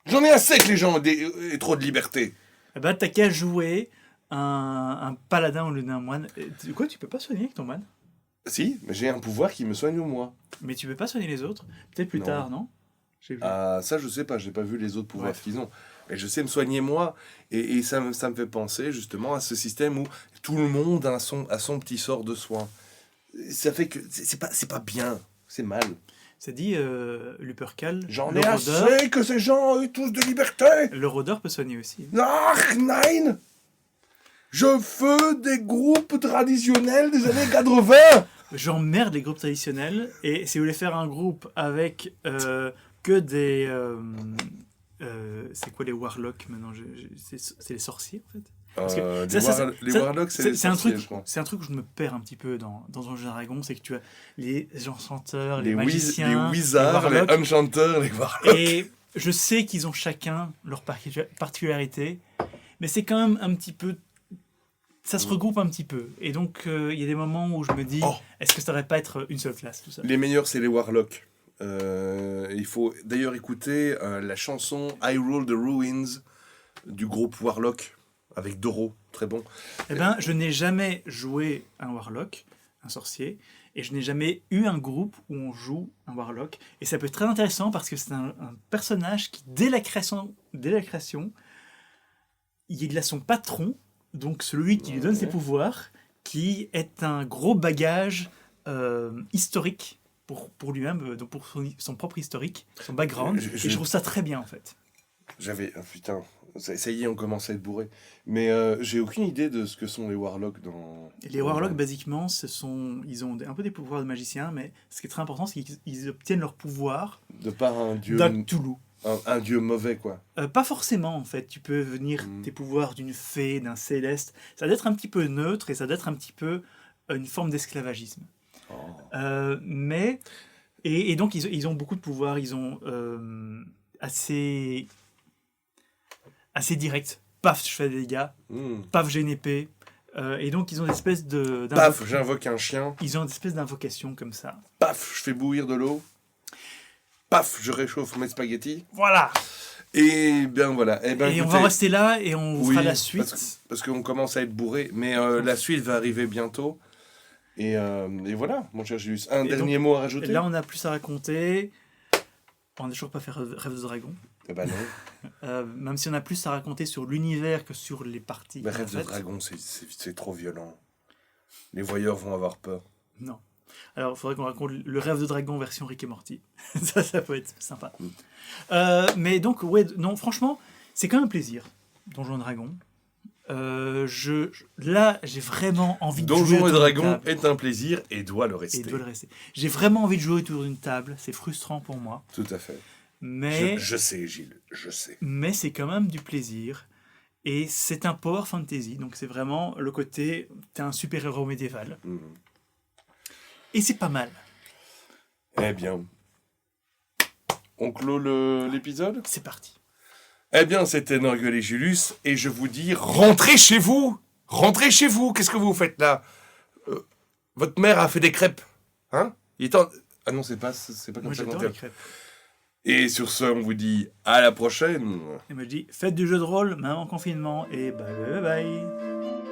J'en ai assez que les gens aient trop de liberté. Eh ben, t'as qu'à jouer un paladin au lieu d'un moine. Quoi, tu peux pas soigner avec ton moine? Si, mais j'ai un pouvoir qui me soigne moi. Mais tu peux pas soigner les autres? Peut-être plus tard, non? Ah, ça, je sais pas, j'ai pas vu les autres pouvoirs qu'ils ont. Mais je sais me soigner moi, et ça me fait penser justement à ce système où tout le monde a son petit sort de soin. Ça fait que c'est pas bien, c'est mal. Ça dit, Lupercal. J'en ai assez que ces gens aient tous de liberté. Le rôdeur peut soigner aussi. Ah, nein! Je veux des groupes traditionnels des années 80. J'emmerde les groupes traditionnels, et si vous voulez faire un groupe avec que des... c'est quoi les warlocks maintenant? C'est les sorciers en fait. Les warlocks, c'est les sorciers, je crois. C'est un truc où je me perds un petit peu dans Donjons & Dragons, c'est que tu as les enchanteurs, les magiciens, les wizards, les enchanteurs, les warlocks. Et je sais qu'ils ont chacun leur particularité, mais c'est quand même un petit peu... Ça se regroupe un petit peu. Et donc, il y a des moments où je me dis, est-ce que ça devrait pas être une seule classe, tout ça? Les meilleurs, c'est les warlocks. Il faut d'ailleurs écouter la chanson I Rule the Ruins du groupe Warlock avec Doro, très bon. Eh ben, je n'ai jamais joué un Warlock, un sorcier, et je n'ai jamais eu un groupe où on joue un Warlock. Et ça peut être très intéressant parce que c'est un personnage qui, dès la création, il a son patron, donc celui qui lui donne ses pouvoirs, qui est un gros bagage historique pour lui-même, donc pour son propre historique, son background, et je trouve ça très bien en fait. Putain, ça y est, on commence à être bourré. Mais j'ai aucune idée de ce que sont les Warlocks dans... Les Warlocks, basiquement, ils ont un peu des pouvoirs de magiciens, mais ce qui est très important, c'est qu'ils obtiennent leur pouvoir de par un dieu... d'un Cthulhu. Un dieu mauvais, quoi. Pas forcément, en fait. Tu peux venir tes pouvoirs d'une fée, d'un céleste. Ça doit être un petit peu neutre, et ça doit être un petit peu une forme d'esclavagisme. Et donc ils ont beaucoup de pouvoirs, ils ont assez direct. Paf, je fais des dégâts. Paf, j'ai une épée. Et donc ils ont des espèces de... Paf, j'invoque un chien. Ils ont des espèces d'invocations comme ça. Paf, je fais bouillir de l'eau. Paf, je réchauffe mes spaghettis. Voilà. Et bien voilà. Et écoutez, on va rester là et on fera la suite. Parce qu'on commence à être bourré. Mais la suite va arriver bientôt. Et voilà, mon cher Julius. Dernier mot à rajouter? Là, on a plus à raconter. On n'a toujours pas fait Rêve de Dragon. Eh ben non. Même si on a plus à raconter sur l'univers que sur les parties. Mais Rêve de Dragon, c'est trop violent. Les voyeurs vont avoir peur. Non. Alors, il faudrait qu'on raconte le Rêve de Dragon version Rick et Morty. ça peut être sympa. Mais donc, non, franchement, c'est quand même un plaisir, Donjons & Dragons. Là, j'ai vraiment envie de jouer. Donjons & Dragons est un plaisir et doit le rester. J'ai vraiment envie de jouer autour d'une table. C'est frustrant pour moi. Tout à fait. Mais je sais, Gilles, je sais. Mais c'est quand même du plaisir. Et c'est un power fantasy. Donc c'est vraiment le côté, t'es un super-héros médiéval. Et c'est pas mal. Eh bien, on clôt l'épisode ? C'est parti. Eh bien, c'était Norgueul et Julius, et je vous dis, rentrez chez vous. Rentrez chez vous. Qu'est-ce que vous faites là ? Votre mère a fait des crêpes, hein ? Ah non, c'est pas comme moi, ça qu'on j'adore les crêpes. Et sur ce, on vous dit à la prochaine. Et moi je dis, faites du jeu de rôle, même en confinement, et bye bye bye.